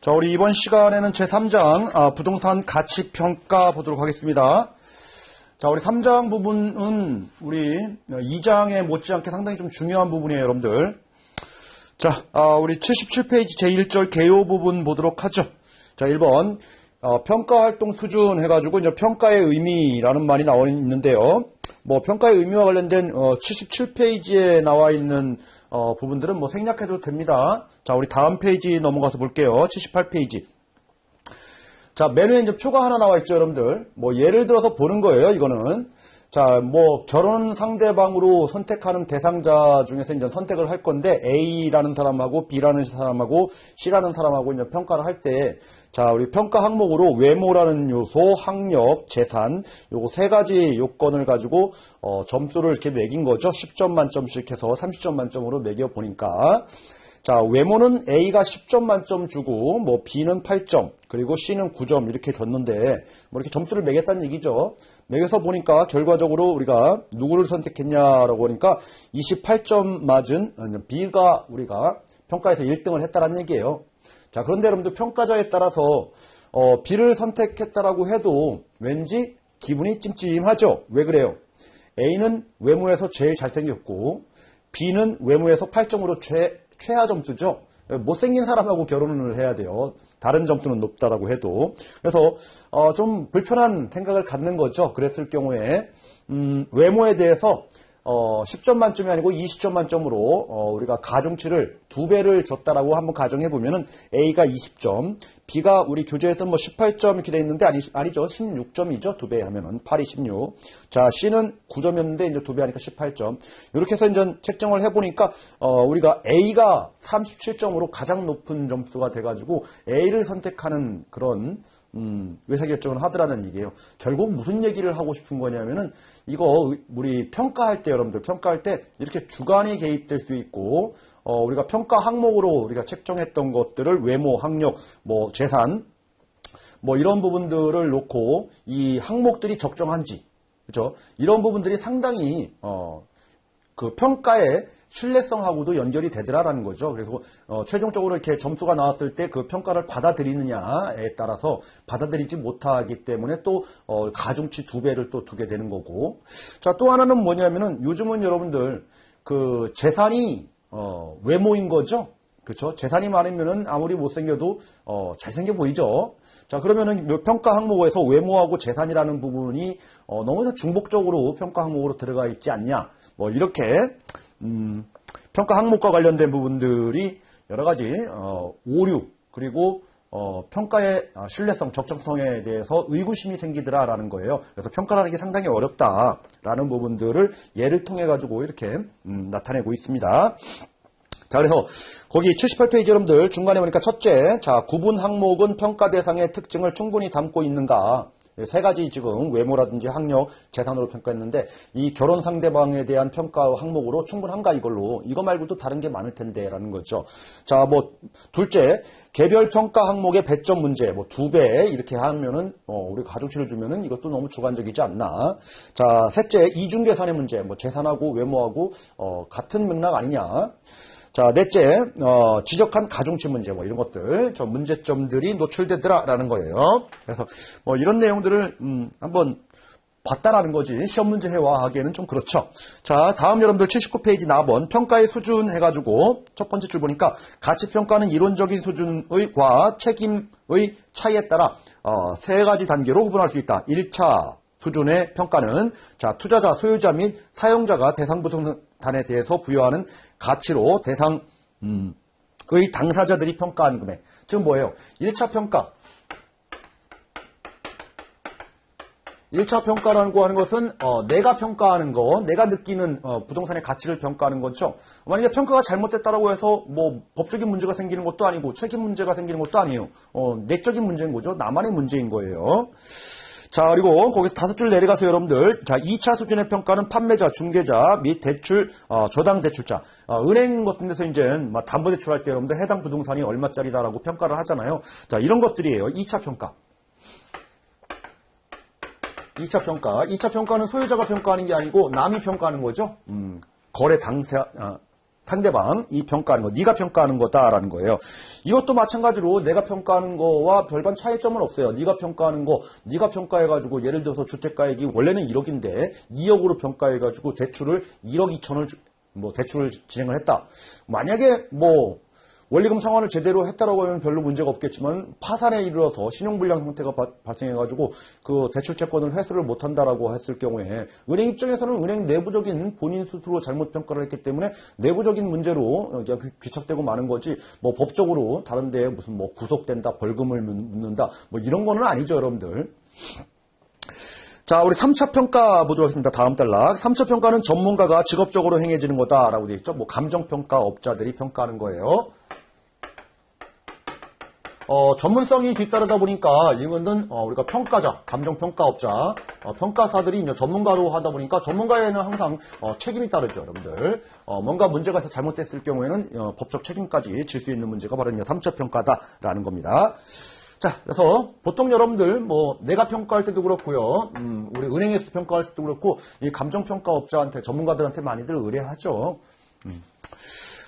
자, 우리 이번 시간에는 제3장 부동산 가치 평가 보도록 하겠습니다. 자, 우리 3장 부분은 우리 2장에 못지않게 상당히 좀 중요한 부분이에요, 여러분들. 자, 우리 77페이지 제1절 개요 부분 보도록 하죠. 자, 1번 평가 활동 수준 해가지고 이제 평가의 의미라는 말이 나와 있는데요. 뭐 평가의 의미와 관련된 77페이지에 나와 있는 부분들은 뭐 생략해도 됩니다. 자, 우리 다음 페이지 넘어가서 볼게요. 78페이지. 자, 맨 위에 이제 표가 하나 나와 있죠, 여러분들. 뭐 예를 들어서 보는 거예요, 이거는. 자, 뭐 결혼 상대방으로 선택하는 대상자 중에서 이제 선택을 할 건데 A라는 사람하고 B라는 사람하고 C라는 사람하고 이제 평가를 할 때, 자, 우리 평가 항목으로 외모라는 요소, 학력, 재산, 요거 세 가지 요건을 가지고 점수를 이렇게 매긴 거죠. 10점 만점씩 해서 30점 만점으로 매겨 보니까, 자, 외모는 A가 10점 만점 주고, 뭐, B는 8점, 그리고 C는 9점 이렇게 줬는데, 뭐, 이렇게 점수를 매겼다는 얘기죠. 매겨서 보니까, 결과적으로 우리가 누구를 선택했냐라고 하니까, 28점 맞은 B가 우리가 평가에서 1등을 했다라는 얘기예요. 자, 그런데 여러분들 평가자에 따라서, B를 선택했다라고 해도 왠지 기분이 찜찜하죠? 왜 그래요? A는 외모에서 제일 잘생겼고, B는 외모에서 8점으로 최하 점수죠. 못생긴 사람하고 결혼을 해야 돼요. 다른 점수는 높다라고 해도. 그래서 좀 불편한 생각을 갖는 거죠. 그랬을 경우에 외모에 대해서 10점 만점이 아니고 20점 만점으로 우리가 가중치를 2배를 줬다라고 한번 가정해 보면은 A가 20점, B가 우리 교재에서 뭐 18점 이렇게 돼 있는데 아니죠. 16점이죠. 2배 하면은 8이 16. 자, C는 9점이었는데 이제 2배 하니까 18점. 이렇게 해서 이제 책정을 해 보니까 우리가 A가 37점으로 가장 높은 점수가 돼 가지고 A를 선택하는 그런 의사결정을 하더라는 얘기예요. 결국 무슨 얘기를 하고 싶은 거냐면은 이거 우리 평가할 때 여러분들 평가할 때 이렇게 주관이 개입될 수 있고 우리가 평가 항목으로 우리가 책정했던 것들을 외모, 학력, 뭐 재산 뭐 이런 부분들을 놓고 이 항목들이 적정한지 그렇죠? 이런 부분들이 상당히 그 평가의 신뢰성하고도 연결이 되더라라는 거죠. 그래서 최종적으로 이렇게 점수가 나왔을 때 그 평가를 받아들이느냐에 따라서 받아들이지 못하기 때문에 또 가중치 2배를 또 두게 되는 거고. 자, 또 하나는 뭐냐면은 요즘은 여러분들 그 재산이 외모인 거죠. 그렇죠? 재산이 많으면은 아무리 못생겨도 잘생겨 보이죠. 자, 그러면은 평가 항목에서 외모하고 재산이라는 부분이 너무 중복적으로 평가 항목으로 들어가 있지 않냐. 뭐 이렇게 평가 항목과 관련된 부분들이 여러 가지 오류 그리고 평가의 신뢰성, 적정성에 대해서 의구심이 생기더라라는 거예요. 그래서 평가라는 게 상당히 어렵다라는 부분들을 예를 통해 가지고 이렇게 나타내고 있습니다. 자, 그래서 거기 78페이지 여러분들 중간에 보니까 첫째, 자, 구분 항목은 평가 대상의 특징을 충분히 담고 있는가? 세 가지 지금 외모라든지 학력, 재산으로 평가했는데 이 결혼 상대방에 대한 평가 항목으로 충분한가 이걸로 이거 말고도 다른 게 많을 텐데 라는 거죠. 자, 뭐 둘째, 개별 평가 항목의 배점 문제 뭐 2배 이렇게 하면은 우리 가중치를 주면은 이것도 너무 주관적이지 않나. 자, 셋째, 이중 계산의 문제 뭐 재산하고 외모하고 같은 맥락 아니냐. 자, 넷째, 지적한 가중치 문제, 뭐, 이런 것들, 저 문제점들이 노출되더라라는 거예요. 그래서, 뭐, 이런 내용들을, 한번 봤다라는 거지. 시험 문제 해와하기에는 좀 그렇죠. 자, 다음 여러분들 79페이지 4번, 평가의 수준 해가지고, 첫 번째 줄 보니까, 가치평가는 이론적인 수준과 책임의 차이에 따라, 세 가지 단계로 구분할 수 있다. 1차 수준의 평가는, 자, 투자자, 소유자 및 사용자가 대상 부동산에 대해서 부여하는 가치로 대상의 당사자들이 평가한 금액. 지금 뭐예요? 1차 평가. 1차 평가라고 하는 것은 내가 평가하는 거, 내가 느끼는 부동산의 가치를 평가하는 거죠. 만약에 평가가 잘못됐다라고 해서 뭐 법적인 문제가 생기는 것도 아니고 책임 문제가 생기는 것도 아니에요. 내적인 문제인 거죠. 나만의 문제인 거예요. 자, 그리고 거기서 5줄 내려가서 여러분들, 자, 2차 수준의 평가는 판매자, 중개자 및 대출, 저당 대출자, 은행 같은 데서 이제 담보 대출할 때 여러분들 해당 부동산이 얼마짜리다라고 평가를 하잖아요. 자, 이런 것들이에요. 2차 평가. 2차 평가. 2차 평가는 소유자가 평가하는 게 아니고 남이 평가하는 거죠. 거래 당사, 상대방이 평가하는 거, 네가 평가하는 거다라는 거예요. 이것도 마찬가지로 내가 평가하는 거와 별반 차이점은 없어요. 네가 평가하는 거, 네가 평가해가지고 예를 들어서 주택가액이 원래는 1억인데 2억으로 평가해가지고 대출을 1억 2천을 대출을 진행을 했다. 만약에 원리금 상환을 제대로 했다라고 하면 별로 문제가 없겠지만 파산에 이르러서 신용불량 상태가 발생해가지고 그 대출채권을 회수를 못한다라고 했을 경우에 은행 입장에서는 은행 내부적인 본인 스스로 잘못 평가를 했기 때문에 내부적인 문제로 그냥 귀착되고 마는 거지 법적으로 다른 데에 무슨 구속된다, 벌금을 묻는다 이런 거는 아니죠, 여러분들. 자, 우리 3차 평가 보도록 하겠습니다. 다음 단락. 3차 평가는 전문가가 직업적으로 행해지는 거다라고 되어 있죠. 감정평가업자들이 평가하는 거예요. 전문성이 뒤따르다 보니까 이거는 우리가 평가자, 감정평가업자, 평가사들이 이제 전문가로 하다 보니까 전문가에는 항상 책임이 따르죠, 여러분들. 뭔가 문제가 잘못됐을 경우에는 법적 책임까지 질 수 있는 문제가 바로 이제 3차 평가다라는 겁니다. 자, 그래서 보통 여러분들 내가 평가할 때도 그렇고요. 우리 은행에서 평가할 때도 그렇고 이 감정평가업자한테 전문가들한테 많이들 의뢰하죠.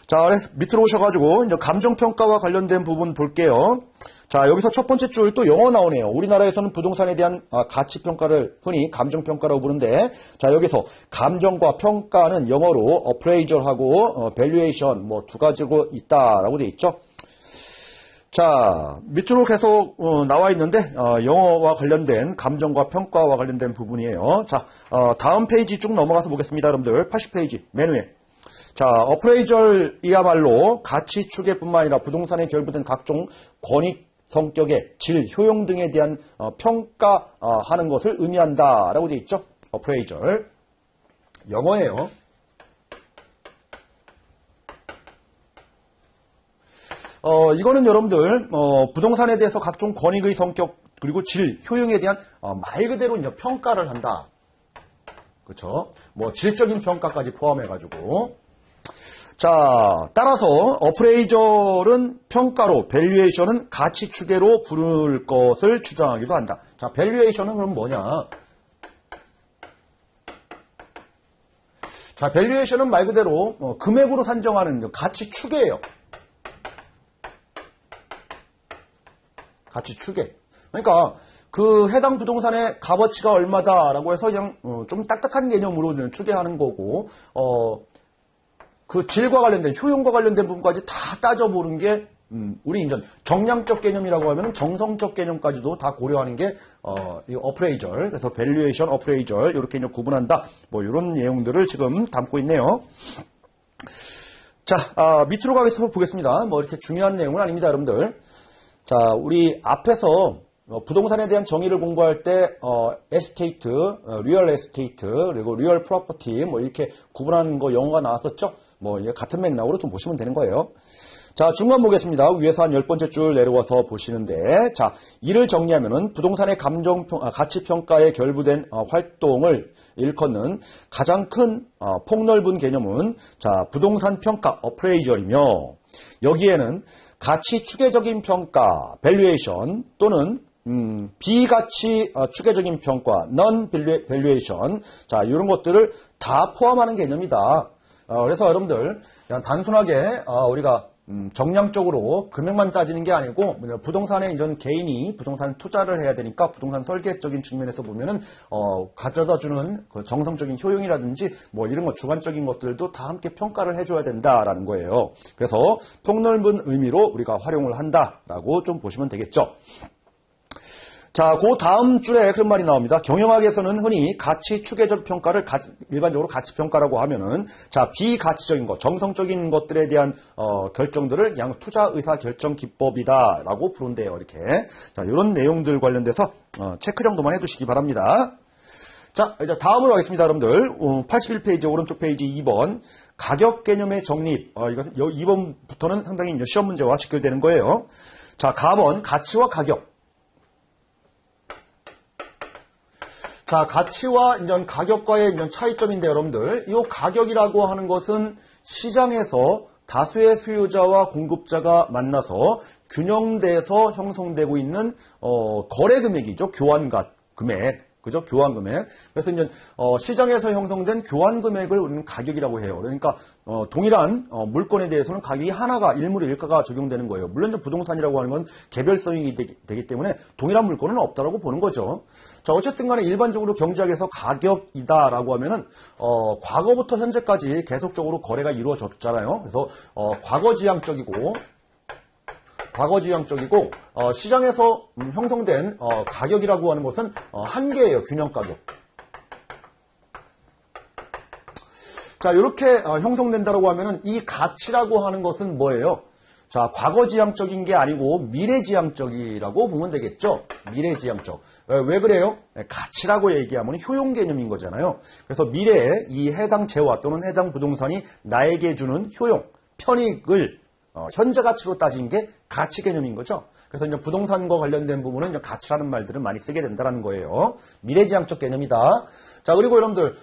자, 밑으로 오셔가지고 이제 감정평가와 관련된 부분 볼게요. 자, 여기서 첫 번째 줄 또 영어 나오네요. 우리나라에서는 부동산에 대한 가치평가를 흔히 감정평가라고 부르는데, 자, 여기서 감정과 평가는 영어로 appraisal하고 valuation 두 가지로 있다라고 되어 있죠. 자, 밑으로 계속 나와 있는데 영어와 관련된 감정과 평가와 관련된 부분이에요. 자, 다음 페이지 쭉 넘어가서 보겠습니다, 여러분들. 80페이지 맨 위에. 자, 어프레이절이야말로 가치 추계뿐만 아니라 부동산에 결부된 각종 권익 성격의 질, 효용 등에 대한 평가하는 것을 의미한다라고 되어 있죠. 어프레이절. 영어예요. 이거는 여러분들 부동산에 대해서 각종 권익의 성격 그리고 질, 효용에 대한 말 그대로 이제 평가를 한다. 그렇죠? 질적인 평가까지 포함해가지고. 자, 따라서 어프레이절은 평가로, 밸류에이션은 가치 추계로 부를 것을 주장하기도 한다. 자, 밸류에이션은 그럼 뭐냐? 자, 밸류에이션은 말 그대로 금액으로 산정하는 가치 추계예요. 가치 추계. 그러니까 그 해당 부동산의 값어치가 얼마다라고 해서 그냥 좀 딱딱한 개념으로 추계하는 거고 그 질과 관련된 효용과 관련된 부분까지 다 따져보는 게 우리 인전 정량적 개념이라고 하면 정성적 개념까지도 다 고려하는 게 이 어프레이절, 그래서 밸류에이션, 어프레이절 이렇게 이제 구분한다. 이런 내용들을 지금 담고 있네요. 자, 밑으로 가서 보겠습니다. 이렇게 중요한 내용은 아닙니다, 여러분들. 자, 우리 앞에서 부동산에 대한 정의를 공부할 때 에스테이트, 리얼 에스테이트, 그리고 리얼 프로퍼티 이렇게 구분하는 거 영어가 나왔었죠? 같은 맥락으로 좀 보시면 되는 거예요. 자, 중간 보겠습니다. 위에서 한 10번째 줄 내려와서 보시는데, 자, 이를 정리하면은 부동산의 가치평가에 결부된 활동을 일컫는 가장 큰 폭넓은 개념은 자, 부동산 평가 어프레이절이며 여기에는 가치 추계적인 평가, 밸류에이션 또는 비가치 추계적인 평가, non valuation, 자, 이런 것들을 다 포함하는 개념이다. 그래서 여러분들 그냥 단순하게 우리가 정량적으로 금액만 따지는 게 아니고 부동산에 이전 개인이 부동산 투자를 해야 되니까 부동산 설계적인 측면에서 보면은 가져다주는 그 정성적인 효용이라든지 이런 거 주관적인 것들도 다 함께 평가를 해줘야 된다라는 거예요. 그래서 폭넓은 의미로 우리가 활용을 한다라고 좀 보시면 되겠죠. 자, 그 다음 줄에 그런 말이 나옵니다. 경영학에서는 흔히 가치 추계적 평가를 일반적으로 가치 평가라고 하면은 자, 비가치적인 것, 정성적인 것들에 대한 결정들을 그냥 투자 의사 결정 기법이다라고 부른대요. 이렇게. 자, 이런 내용들 관련돼서 체크 정도만 해두시기 바랍니다. 자, 이제 다음으로 가겠습니다, 여러분들. 81페이지 오른쪽 페이지 2번 가격 개념의 정립. 이것은 2번부터는 상당히 이제 시험 문제와 직결되는 거예요. 자, 가번 가치와 가격. 자, 가치와 이제 가격과의 이제 차이점인데 여러분들, 이 가격이라고 하는 것은 시장에서 다수의 수요자와 공급자가 만나서 균형돼서 형성되고 있는 거래 금액이죠. 교환 금액. 그죠? 교환 금액. 그래서 이제 시장에서 형성된 교환 금액을 우리는 가격이라고 해요. 그러니까 동일한 물건에 대해서는 가격이 하나가 일물의 일가가 적용되는 거예요. 물론 이제 부동산이라고 하는 건 개별성이 되기 때문에 동일한 물건은 없다라고 보는 거죠. 자, 어쨌든 간에 일반적으로 경제학에서 가격이다라고 하면은 과거부터 현재까지 계속적으로 거래가 이루어졌잖아요. 그래서 과거지향적이고 시장에서 형성된 가격이라고 하는 것은 한계예요. 균형 가격. 자, 이렇게 형성된다라고 하면은 이 가치라고 하는 것은 뭐예요? 자, 과거지향적인 게 아니고 미래지향적이라고 보면 되겠죠. 미래지향적. 왜 그래요? 가치라고 얘기하면 효용 개념인 거잖아요. 그래서 미래에 이 해당 재화 또는 해당 부동산이 나에게 주는 효용, 편익을 현재 가치로 따진 게 가치 개념인 거죠. 그래서 이제 부동산과 관련된 부분은 이제 가치라는 말들을 많이 쓰게 된다는 거예요. 미래지향적 개념이다. 자, 그리고 여러분들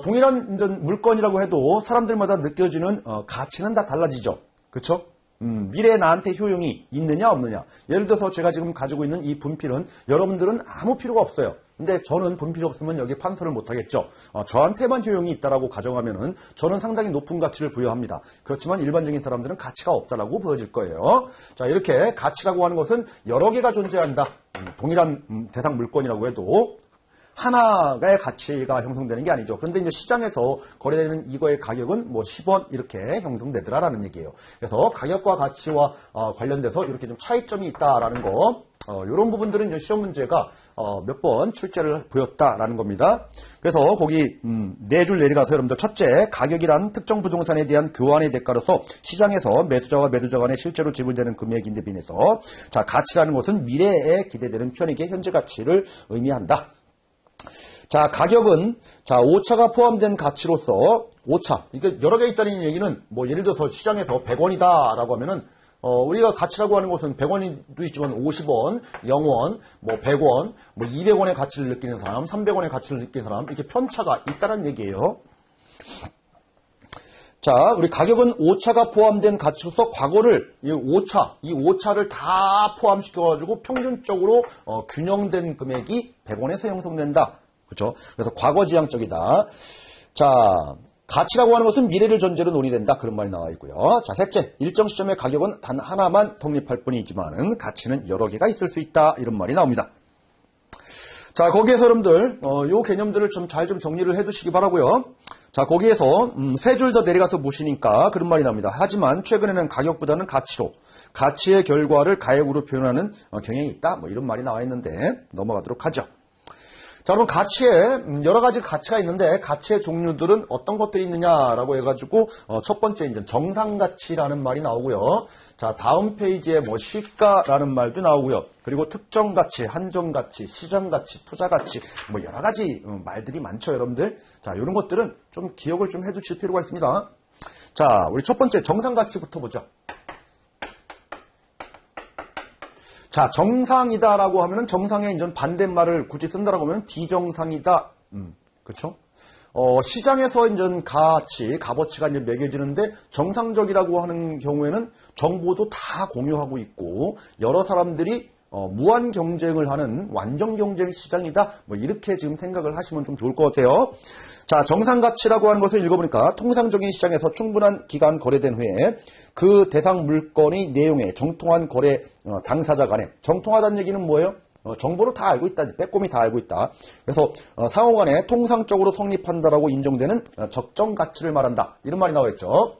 동일한 물건이라고 해도 사람들마다 느껴지는 가치는 다 달라지죠. 그렇죠? 미래에 나한테 효용이 있느냐 없느냐. 예를 들어서 제가 지금 가지고 있는 이 분필은 여러분들은 아무 필요가 없어요. 근데 저는 분필이 없으면 여기 판서를 못하겠죠. 저한테만 효용이 있다라고 가정하면은 저는 상당히 높은 가치를 부여합니다. 그렇지만 일반적인 사람들은 가치가 없다라고 보여질 거예요. 자, 이렇게 가치라고 하는 것은 여러 개가 존재한다. 동일한 대상 물건이라고 해도 하나의 가치가 형성되는 게 아니죠. 그런데 이제 시장에서 거래되는 이거의 가격은 뭐 10원 이렇게 형성되더라라는 얘기예요. 그래서 가격과 가치와 관련돼서 이렇게 좀 차이점이 있다라는 거, 이런 부분들은 이제 시험 문제가 몇 번 출제를 보였다라는 겁니다. 그래서 거기 네 줄 내려가서 여러분들 첫째, 가격이란 특정 부동산에 대한 교환의 대가로서 시장에서 매수자와 매도자 간에 실제로 지불되는 금액인데 비해서 자, 가치라는 것은 미래에 기대되는 편익의 현재 가치를 의미한다. 자, 가격은, 자, 오차가 포함된 가치로서, 오차. 이게 여러 개 있다는 얘기는, 뭐, 예를 들어서 시장에서 100원이다, 라고 하면은, 우리가 가치라고 하는 것은 100원도 있지만 50원, 0원, 뭐, 100원, 뭐, 200원의 가치를 느끼는 사람, 300원의 가치를 느끼는 사람, 이렇게 편차가 있다는 얘기예요. 자, 우리 가격은 오차가 포함된 가치로서 과거를, 이 오차를 다 포함시켜가지고 평균적으로, 균형된 금액이 100원에서 형성된다. 그렇죠? 그래서 과거지향적이다. 자, 가치라고 하는 것은 미래를 전제로 논의된다. 그런 말이 나와 있고요. 자, 셋째, 일정 시점의 가격은 단 하나만 성립할 뿐이지만은 가치는 여러 개가 있을 수 있다. 이런 말이 나옵니다. 자, 거기에서 여러분들 요 개념들을 좀 잘 좀 정리를 해두시기 바라고요. 자, 거기에서 세 줄 더 내려가서 보시니까 그런 말이 나옵니다. 하지만 최근에는 가격보다는 가치로 가치의 결과를 가액으로 표현하는 경향이 있다. 뭐 이런 말이 나와 있는데 넘어가도록 하죠. 자, 그럼 가치에 여러 가지 가치가 있는데 가치의 종류들은 어떤 것들이 있느냐라고 해가지고 첫 번째 이제 정상가치라는 말이 나오고요. 자, 다음 페이지에 뭐 시가라는 말도 나오고요. 그리고 특정 가치, 한정 가치, 시장 가치, 투자 가치 뭐 여러 가지 말들이 많죠, 여러분들. 자, 이런 것들은 좀 기억을 좀 해두실 필요가 있습니다. 자, 우리 첫 번째 정상가치부터 보죠. 자, 정상이다라고 하면은 정상의 이제 반대말을 굳이 쓴다라고 하면 비정상이다. 그렇죠? 시장에서 이제 가치, 값어치가 이제 매겨지는데 정상적이라고 하는 경우에는 정보도 다 공유하고 있고 여러 사람들이 무한 경쟁을 하는 완전 경쟁 시장이다. 뭐 이렇게 지금 생각을 하시면 좀 좋을 것 같아요. 자, 정상가치라고 하는 것을 읽어보니까 통상적인 시장에서 충분한 기간 거래된 후에 그 대상 물건의 내용에 정통한 거래 당사자 간에 정통하다는 얘기는 뭐예요? 정보를 다 알고 있다. 빼꼼히 다 알고 있다. 그래서 상호간에 통상적으로 성립한다라고 인정되는 적정 가치를 말한다. 이런 말이 나와 있죠.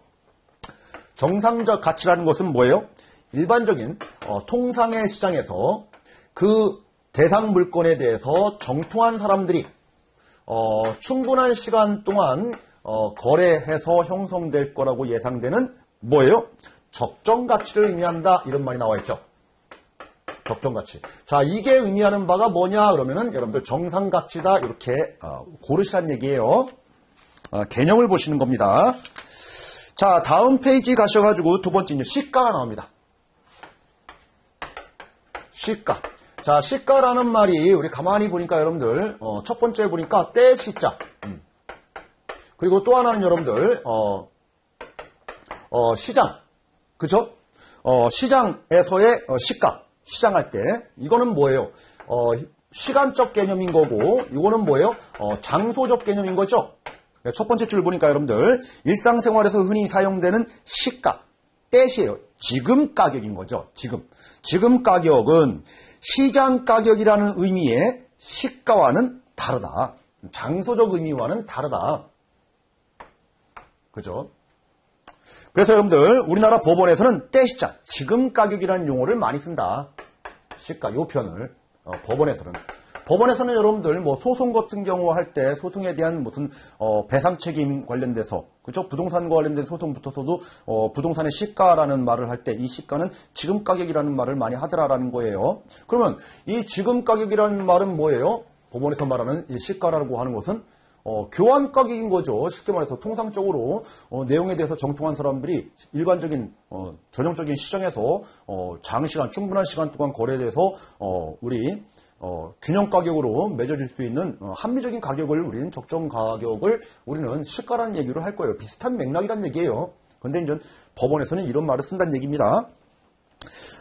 정상적 가치라는 것은 뭐예요? 일반적인 통상의 시장에서 그 대상 물건에 대해서 정통한 사람들이 충분한 시간 동안 거래해서 형성될 거라고 예상되는 뭐예요? 적정 가치를 의미한다. 이런 말이 나와 있죠. 적정 가치. 자, 이게 의미하는 바가 뭐냐 그러면은 여러분들 정상 가치다 이렇게 고르시란 얘기예요. 개념을 보시는 겁니다. 자, 다음 페이지 가셔가지고 두 번째 이제 시가가 나옵니다. 시가. 자, 시가라는 말이 우리 가만히 보니까 여러분들 첫 번째 보니까 때 시자. 그리고 또 하나는 여러분들 시장. 그죠? 시장에서의 시가. 시장할 때 이거는 뭐예요? 시간적 개념인 거고, 이거는 뭐예요? 장소적 개념인 거죠. 첫 번째 줄 보니까 여러분들, 일상생활에서 흔히 사용되는 시가, 때시예요. 지금 가격인 거죠. 지금 가격은 시장 가격이라는 의미의 시가와는 다르다. 장소적 의미와는 다르다. 그죠? 그래서 여러분들, 우리나라 법원에서는 때시자, 지금 가격이라는 용어를 많이 쓴다. 시가, 요 표현을. 법원에서는 여러분들, 뭐, 소송 같은 경우 할 때, 소송에 대한 무슨, 배상 책임 관련돼서, 그죠? 부동산과 관련된 소송부터서도, 부동산의 시가라는 말을 할 때, 이 시가는 지금 가격이라는 말을 많이 하더라라는 거예요. 그러면, 이 지금 가격이라는 말은 뭐예요? 법원에서 말하는 이 시가라고 하는 것은, 교환 가격인 거죠. 쉽게 말해서 통상적으로 내용에 대해서 정통한 사람들이 일반적인 전형적인 시장에서 장시간 충분한 시간 동안 거래돼서 우리 균형 가격으로 맺어질 수 있는 합리적인 가격을 우리는 적정 가격을 우리는 시가라는 얘기를 할 거예요. 비슷한 맥락이란 얘기예요. 근데 이제 법원에서는 이런 말을 쓴다는 얘기입니다.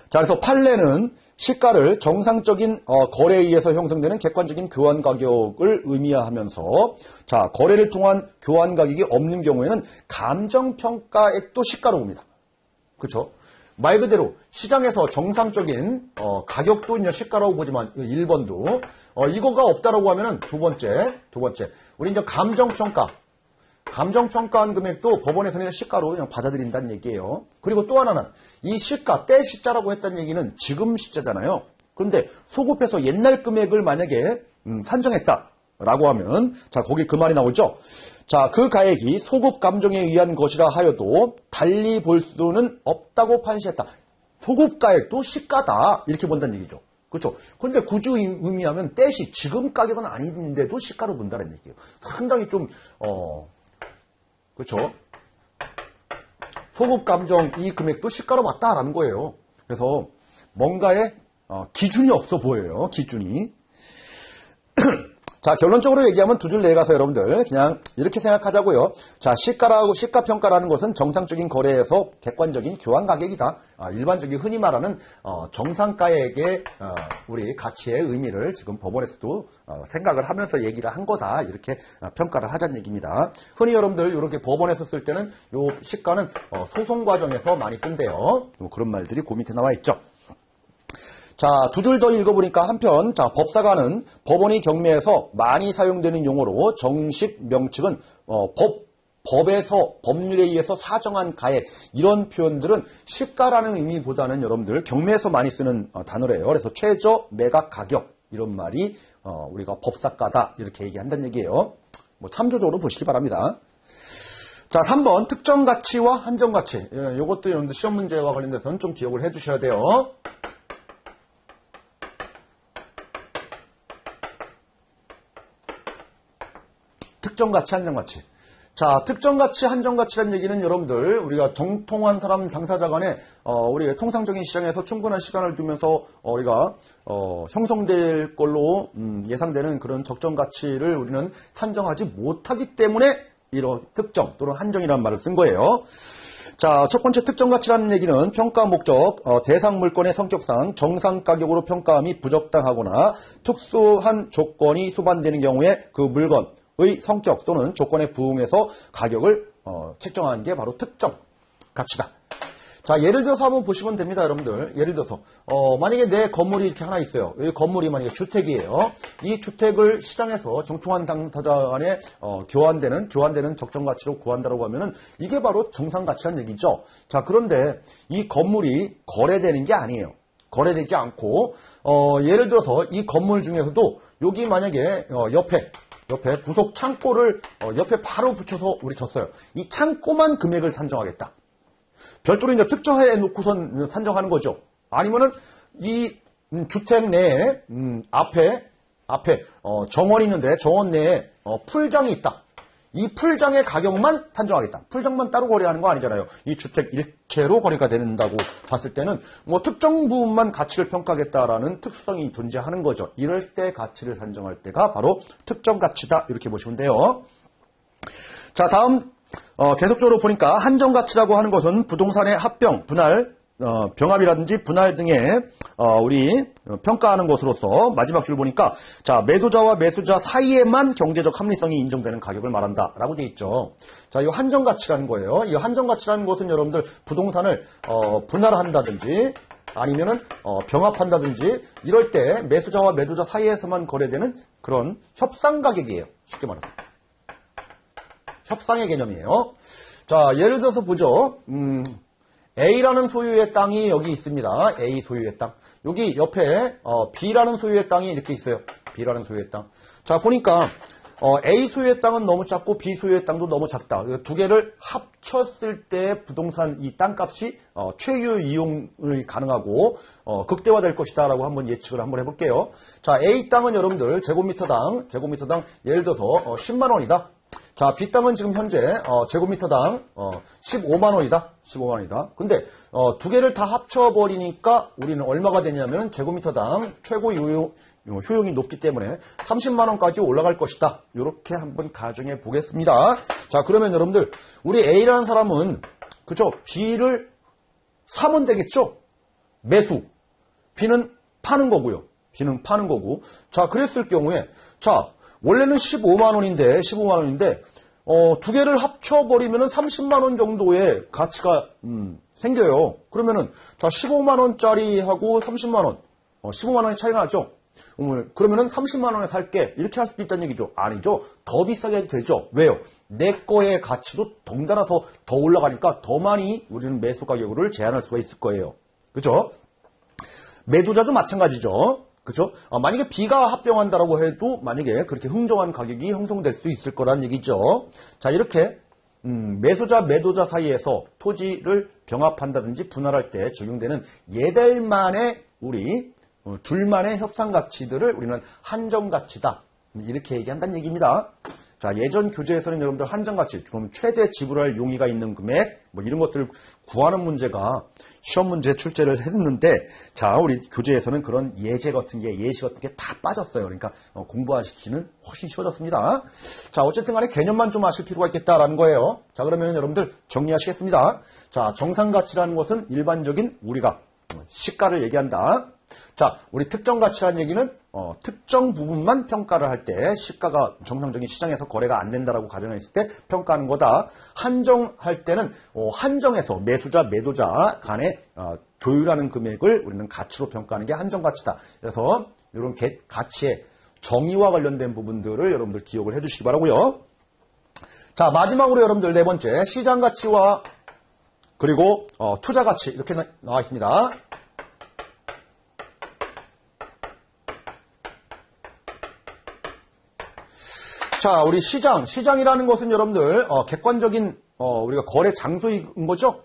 자, 그래서 판례는 시가를 정상적인 거래에 의해서 형성되는 객관적인 교환 가격을 의미하면서, 자, 거래를 통한 교환 가격이 없는 경우에는 감정평가액도 시가로 봅니다. 그렇죠? 말 그대로 시장에서 정상적인 가격도 이제 시가라고 보지만 1번도 이거가 없다라고 하면은 두 번째 우리 이제 감정평가한 금액도 법원에서는 시가로 그냥 받아들인다는 얘기예요. 그리고 또 하나는 이 시가, 때 시자라고 했다는 얘기는 지금 시자잖아요. 그런데 소급해서 옛날 금액을 만약에 산정했다라고 하면, 자, 거기 그 말이 나오죠. 자, 그 가액이 소급 감정에 의한 것이라 하여도 달리 볼 수는 없다고 판시했다. 소급 가액도 시가다, 이렇게 본다는 얘기죠. 그렇죠? 근데 굳이 의미하면 때시 지금 가격은 아닌데도 시가로 본다는 얘기예요. 상당히 좀 그렇죠? 소급 감정 이 금액도 시가로 맞다라는 거예요. 그래서 뭔가의 기준이 없어 보여요. 기준이. 자, 결론적으로 얘기하면 두 줄 내가서 여러분들 그냥 이렇게 생각하자고요. 자, 시가평가라는 것은 정상적인 거래에서 객관적인 교환 가격이다. 일반적인 흔히 말하는 정상가액의 우리 가치의 의미를 지금 법원에서도 생각을 하면서 얘기를 한 거다. 이렇게 평가를 하자는 얘기입니다. 흔히 여러분들 이렇게 법원에서 쓸 때는 요 시가는 소송 과정에서 많이 쓴대요. 그런 말들이 그 밑에 나와 있죠. 자, 두 줄 더 읽어보니까 한편, 자, 법사가는 법원이 경매에서 많이 사용되는 용어로 정식 명칭은 법에서 법률에 의해서 사정한 가액, 이런 표현들은 시가라는 의미보다는 여러분들 경매에서 많이 쓰는 단어래요. 그래서 최저 매각 가격, 이런 말이 우리가 법사가다 이렇게 얘기한다는 얘기예요. 뭐 참조적으로 보시기 바랍니다. 자, 3번 특정 가치와 한정 가치. 이것도 여러분들 시험 문제와 관련돼서는 좀 기억을 해두셔야 돼요. 특정 가치, 한정 가치. 자, 특정 가치, 한정 가치라는 얘기는 여러분들 우리가 정통한 사람 당사자 간에 우리 통상적인 시장에서 충분한 시간을 두면서 우리가 형성될 걸로 예상되는 그런 적정 가치를 우리는 산정하지 못하기 때문에 이런 특정 또는 한정이라는 말을 쓴 거예요. 자, 첫 번째 특정 가치라는 얘기는 평가 목적, 대상 물건의 성격상 정상 가격으로 평가함이 부적당하거나 특수한 조건이 수반되는 경우에 그 물건의 성격 또는 조건에 부응해서 가격을 책정하는 게 바로 특정 가치다. 자, 예를 들어서 한번 보시면 됩니다, 여러분들. 예를 들어서 만약에 내 건물이 이렇게 하나 있어요. 이 건물이 만약에 주택이에요. 이 주택을 시장에서 정통한 당사자 간에 교환되는 적정 가치로 구한다라고 하면은 이게 바로 정상 가치란 얘기죠. 자, 그런데 이 건물이 거래되는 게 아니에요. 거래되지 않고 예를 들어서 이 건물 중에서도 여기 만약에 옆에 부속 창고를 옆에 바로 붙여서 우리 줬어요. 이 창고만 금액을 산정하겠다. 별도로 이제 특정해 놓고선 산정하는 거죠. 아니면은 이 주택 내에 앞에 정원이 있는데 정원 내에 풀장이 있다. 이 풀장의 가격만 산정하겠다. 풀장만 따로 거래하는 거 아니잖아요. 이 주택 일체로 거래가 된다고 봤을 때는 뭐 특정 부분만 가치를 평가하겠다라는 특수성이 존재하는 거죠. 이럴 때 가치를 산정할 때가 바로 특정 가치다. 이렇게 보시면 돼요. 자, 다음 계속적으로 보니까 한정 가치라고 하는 것은 부동산의 합병, 분할, 병합이라든지 분할 등의 우리 평가하는 것으로서 마지막 줄 보니까 자, 매도자와 매수자 사이에만 경제적 합리성이 인정되는 가격을 말한다라고 돼 있죠. 자, 이 한정 가치라는 거예요. 이 한정 가치라는 것은 여러분들 부동산을 분할한다든지 아니면은 병합한다든지 이럴 때 매수자와 매도자 사이에서만 거래되는 그런 협상 가격이에요. 쉽게 말해서 협상의 개념이에요. 자, 예를 들어서 보죠. A라는 소유의 땅이 여기 있습니다. A 소유의 땅. 여기 옆에 B라는 소유의 땅이 이렇게 있어요. B라는 소유의 땅. 자, 보니까 A 소유의 땅은 너무 작고 B 소유의 땅도 너무 작다. 두 개를 합쳤을 때 부동산 이 땅값이 최유 이용이 가능하고 극대화될 것이다 라고 한번 예측을 한번 해볼게요. 자, A 땅은 여러분들 제곱미터당 예를 들어서 10만 원이다. 자, B 땅은 지금 현재 제곱미터당 15만 원이다. 15만 원이다. 근데 두 개를 다 합쳐버리니까 우리는 얼마가 되냐면 제곱미터당 최고 효용이 높기 때문에 30만 원까지 올라갈 것이다. 이렇게 한번 가정해 보겠습니다. 자, 그러면 여러분들 우리 A라는 사람은 그죠? B를 사면 되겠죠? 매수. B는 파는 거고요. B는 파는 거고. 자, 그랬을 경우에 자, 원래는 15만 원인데 두 개를 합쳐버리면 30만 원 정도의 가치가 생겨요. 그러면은 자 15만 원짜리하고 30만 원 15만 원의 차이가 나죠. 그러면은 30만 원에 살게 이렇게 할 수도 있다는 얘기죠. 아니죠. 더 비싸게 해도 되죠. 왜요? 내 거의 가치도 덩달아서 더 올라가니까 더 많이 우리는 매수 가격을 제한할 수가 있을 거예요. 그렇죠? 매도자도 마찬가지죠. 그렇죠? 만약에 B가 합병한다라고 해도 만약에 그렇게 흥정한 가격이 형성될 수도 있을 거란 얘기죠. 자, 이렇게 매수자, 매도자 사이에서 토지를 병합한다든지 분할할 때 적용되는 얘들만의 우리 둘만의 협상 가치들을 우리는 한정 가치다. 이렇게 얘기한다는 얘기입니다. 자, 예전 교재에서는 여러분들 한정 가치, 그럼 최대 지불할 용의가 있는 금액, 뭐 이런 것들을 구하는 문제가 시험 문제 출제를 했는데, 자, 우리 교재에서는 그런 예제 같은 게, 예시 같은 게 다 빠졌어요. 그러니까 공부하시기는 훨씬 쉬워졌습니다. 자, 어쨌든 간에 개념만 좀 아실 필요가 있겠다라는 거예요. 자, 그러면 여러분들 정리하시겠습니다. 자, 정상 가치라는 것은 일반적인 우리가 시가를 얘기한다. 자, 우리 특정 가치라는 얘기는 특정 부분만 평가를 할 때 시가가 정상적인 시장에서 거래가 안 된다라고 가정했을 때 평가하는 거다. 한정할 때는 한정해서 매수자, 매도자 간에 조율하는 금액을 우리는 가치로 평가하는 게 한정 가치다. 그래서 이런 가치의 정의와 관련된 부분들을 여러분들 기억을 해주시기 바라고요. 자, 마지막으로 여러분들 네 번째 시장 가치와 그리고 투자 가치 이렇게 나와 있습니다. 자, 우리 시장이라는 것은 여러분들 객관적인 우리가 거래 장소인 거죠.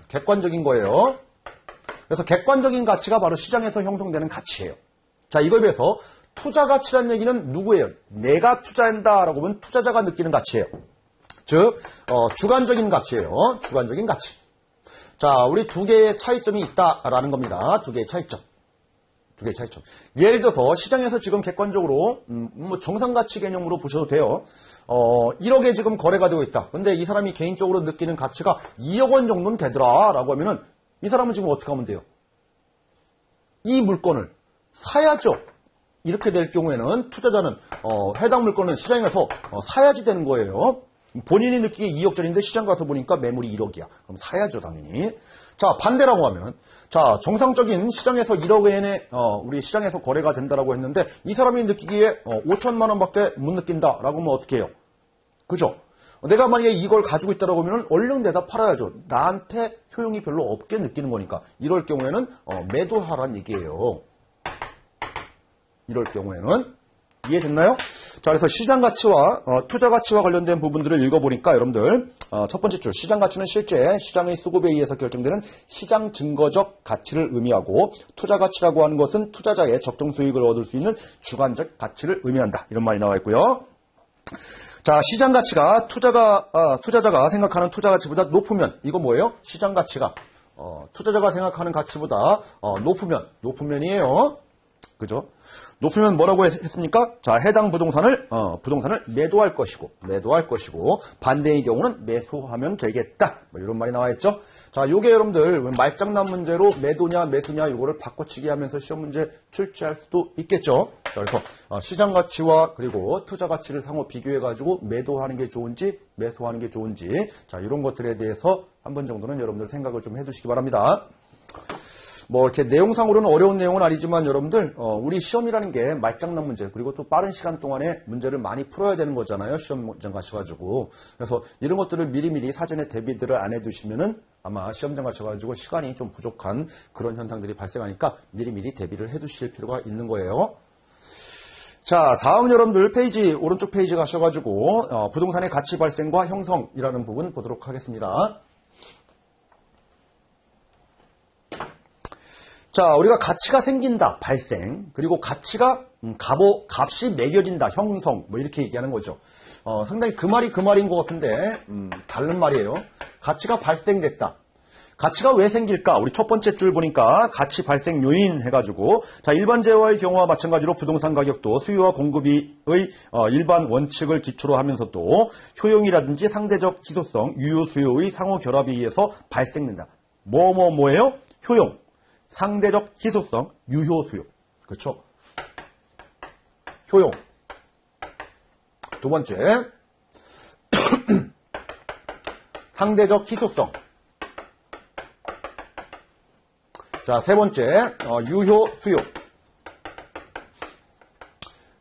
객관적인 거예요. 그래서 객관적인 가치가 바로 시장에서 형성되는 가치예요. 자, 이거에 비해서 투자 가치라는 얘기는 누구예요? 내가 투자한다라고 하면 투자자가 느끼는 가치예요. 즉 주관적인 가치예요. 주관적인 가치. 자, 우리 두 개의 차이점이 있다라는 겁니다. 두 개의 차이점. 두 개의 차이점. 예를 들어서 시장에서 지금 객관적으로 뭐 정상가치 개념으로 보셔도 돼요. 1억에 지금 거래가 되고 있다. 근데 이 사람이 개인적으로 느끼는 가치가 2억 원 정도는 되더라라고 하면은 이 사람은 지금 어떻게 하면 돼요? 이 물건을 사야죠. 이렇게 될 경우에는 투자자는 해당 물건은 시장에서 사야지 되는 거예요. 본인이 느끼기에 2억짜리인데 시장 가서 보니까 매물이 1억이야. 그럼 사야죠, 당연히. 자, 반대라고 하면, 자, 정상적인 시장에서 1억엔에, 우리 시장에서 거래가 된다라고 했는데, 이 사람이 느끼기에 5천만 원밖에 못 느낀다라고 하면 어떻게 해요? 그죠? 내가 만약에 이걸 가지고 있다라고 하면 얼른 내다 팔아야죠. 나한테 효용이 별로 없게 느끼는 거니까. 이럴 경우에는, 매도하란 얘기예요. 이럴 경우에는. 이해됐나요? 자, 그래서 시장 가치와 투자 가치와 관련된 부분들을 읽어보니까 여러분들 첫 번째 줄 시장 가치는 실제 시장의 수급에 의해서 결정되는 시장 증거적 가치를 의미하고 투자 가치라고 하는 것은 투자자의 적정 수익을 얻을 수 있는 주관적 가치를 의미한다. 이런 말이 나와 있고요. 자, 시장 가치가 투자자가 생각하는 투자 가치보다 높으면 이거 뭐예요? 시장 가치가 투자자가 생각하는 가치보다 높으면이에요. 그죠? 높으면 뭐라고 했습니까? 자, 해당 부동산을 매도할 것이고, 반대의 경우는 매수하면 되겠다. 뭐 이런 말이 나와 있죠. 자, 요게 여러분들 말장난 문제로 매도냐, 매수냐 요거를 바꿔치기 하면서 시험 문제 출제할 수도 있겠죠. 자, 그래서 시장 가치와 그리고 투자 가치를 상호 비교해 가지고 매도하는 게 좋은지, 매수하는 게 좋은지, 자, 이런 것들에 대해서 한 번 정도는 여러분들 생각을 좀 해두시기 바랍니다. 뭐 이렇게 내용상으로는 어려운 내용은 아니지만 여러분들 우리 시험이라는 게 말장난 문제 그리고 또 빠른 시간 동안에 문제를 많이 풀어야 되는 거잖아요. 시험장 가셔가지고. 그래서 이런 것들을 미리미리 사전에 대비들을 안 해두시면은 아마 시험장 가셔가지고 시간이 좀 부족한 그런 현상들이 발생하니까 미리미리 대비를 해두실 필요가 있는 거예요. 자, 다음 여러분들 페이지, 오른쪽 페이지 가셔가지고 부동산의 가치 발생과 형성이라는 부분 보도록 하겠습니다. 자, 우리가 가치가 생긴다, 발생. 그리고 가치가, 값이 매겨진다, 형성. 뭐 이렇게 얘기하는 거죠. 상당히 그 말인 것 같은데, 다른 말이에요. 가치가 발생됐다. 가치가 왜 생길까? 우리 첫 번째 줄 보니까 가치 발생 요인 해가지고, 자, 일반 재화의 경우와 마찬가지로 부동산 가격도 수요와 공급의 일반 원칙을 기초로 하면서도 효용이라든지 상대적 희소성, 유효 수요의 상호 결합에 의해서 발생된다. 뭐예요? 효용. 상대적 희소성, 유효 수요. 그렇죠? 효용. 두 번째, 상대적 희소성. 자, 세 번째, 유효 수요.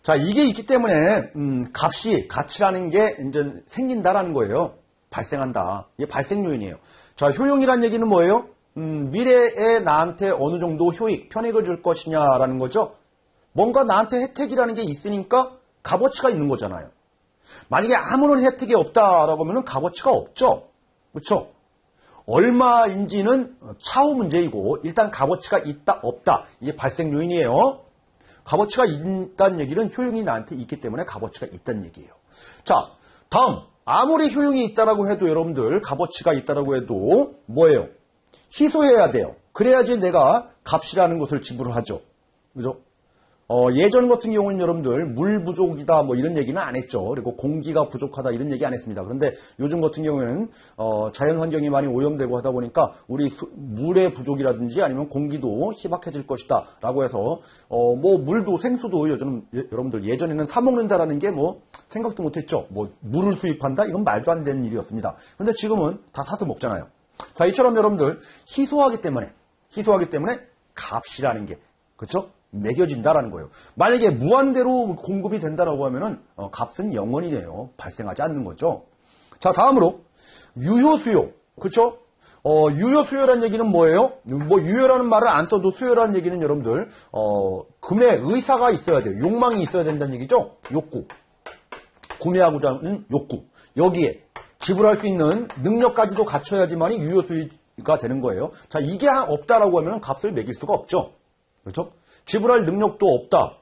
자, 이게 있기 때문에 가치라는 게 이제 생긴다라는 거예요. 발생한다. 이게 발생 요인이에요. 자, 효용이란 얘기는 뭐예요? 미래에 나한테 어느 정도 효익, 편익을 줄 것이냐라는 거죠. 뭔가 나한테 혜택이라는 게 있으니까 값어치가 있는 거잖아요. 만약에 아무런 혜택이 없다라고 하면 값어치가 없죠. 그렇죠? 얼마인지는 차후 문제이고 일단 값어치가 있다, 없다. 이게 발생 요인이에요. 값어치가 있다는 얘기는 효용이 나한테 있기 때문에 값어치가 있다는 얘기예요. 자, 다음. 아무리 효용이 있다라고 해도 여러분들 값어치가 있다라고 해도 뭐예요? 희소해야 돼요. 그래야지 내가 값이라는 것을 지불을 하죠. 그죠? 예전 같은 경우는 여러분들 물 부족이다 뭐 이런 얘기는 안 했죠. 그리고 공기가 부족하다 이런 얘기 안 했습니다. 그런데 요즘 같은 경우에는 자연 환경이 많이 오염되고 하다 보니까 우리 물의 부족이라든지 아니면 공기도 희박해질 것이다 라고 해서 뭐 물도 생수도 요즘 여러분들 예전에는 사 먹는다라는 게 뭐 생각도 못 했죠. 뭐 물을 수입한다? 이건 말도 안 되는 일이었습니다. 그런데 지금은 다 사서 먹잖아요. 자, 이처럼 여러분들 희소하기 때문에 값이라는 게 그렇죠? 매겨진다라는 거예요. 만약에 무한대로 공급이 된다라고 하면은 값은 영원히 돼요. 발생하지 않는 거죠. 자, 다음으로 유효 수요. 그렇죠? 유효 수요라는 얘기는 뭐예요? 뭐 유효라는 말을 안 써도 수요라는 얘기는 여러분들 구매 의사가 있어야 돼요. 욕망이 있어야 된다는 얘기죠. 욕구. 구매하고자 하는 욕구. 여기에 지불할 수 있는 능력까지도 갖춰야지만이 유효 수요가 되는 거예요. 자, 이게 없다라고 하면 값을 매길 수가 없죠. 그렇죠? 지불할 능력도 없다.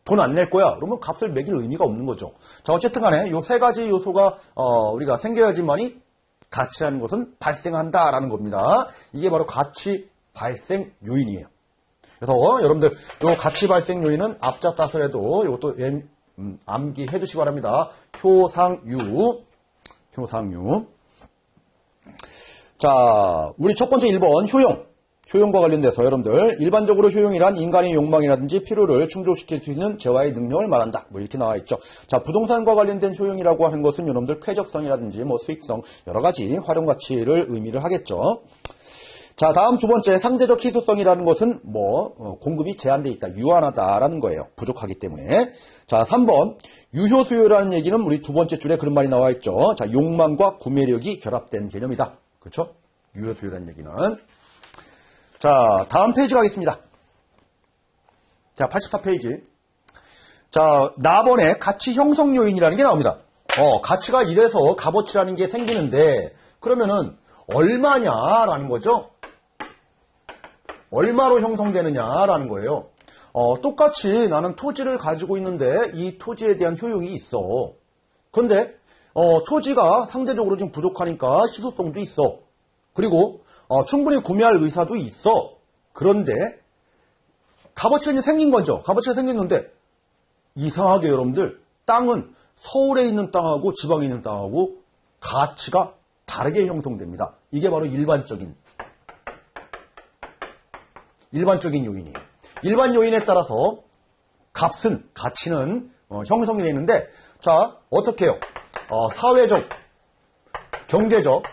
돈 안 낼 거야. 그러면 값을 매길 의미가 없는 거죠. 자, 어쨌든 간에 이 세 가지 요소가 우리가 생겨야지만이 가치라는 것은 발생한다라는 겁니다. 이게 바로 가치 발생 요인이에요. 그래서 여러분들 이 가치 발생 요인은 앞자 따서라도 이것도 암기해 두시기 바랍니다. 효상유. 자, 우리 첫 번째 1번 효용과 관련돼서 여러분들 일반적으로 효용이란 인간의 욕망이라든지 필요를 충족시킬 수 있는 재화의 능력을 말한다. 뭐 이렇게 나와 있죠. 자, 부동산과 관련된 효용이라고 하는 것은 여러분들 쾌적성이라든지 뭐 수익성 여러 가지 활용 가치를 의미를 하겠죠. 자, 다음 두 번째 상대적 희소성이라는 것은 공급이 제한되어 있다, 유한하다라는 거예요. 부족하기 때문에. 자, 3번 유효 수요라는 얘기는 우리 두 번째 줄에 그런 말이 나와 있죠. 자, 욕망과 구매력이 결합된 개념이다. 그렇죠? 유효 수요라는 얘기는. 자, 다음 페이지 가겠습니다. 자, 84페이지. 자, 나번에 가치 형성 요인이라는 게 나옵니다. 가치가 이래서 값어치라는 게 생기는데 그러면은 얼마냐라는 거죠. 얼마로 형성되느냐라는 거예요. 똑같이 나는 토지를 가지고 있는데 이 토지에 대한 효용이 있어. 그런데 토지가 상대적으로 좀 부족하니까 희소성도 있어. 그리고 충분히 구매할 의사도 있어. 그런데 값어치가 이제 생긴 거죠. 값어치가 생겼는데 이상하게 여러분들 땅은 서울에 있는 땅하고 지방에 있는 땅하고 가치가 다르게 형성됩니다. 이게 바로 일반적인 요인이에요. 일반 요인에 따라서 가치는 형성이 되는데, 자, 어떻게 해요? 사회적, 경제적,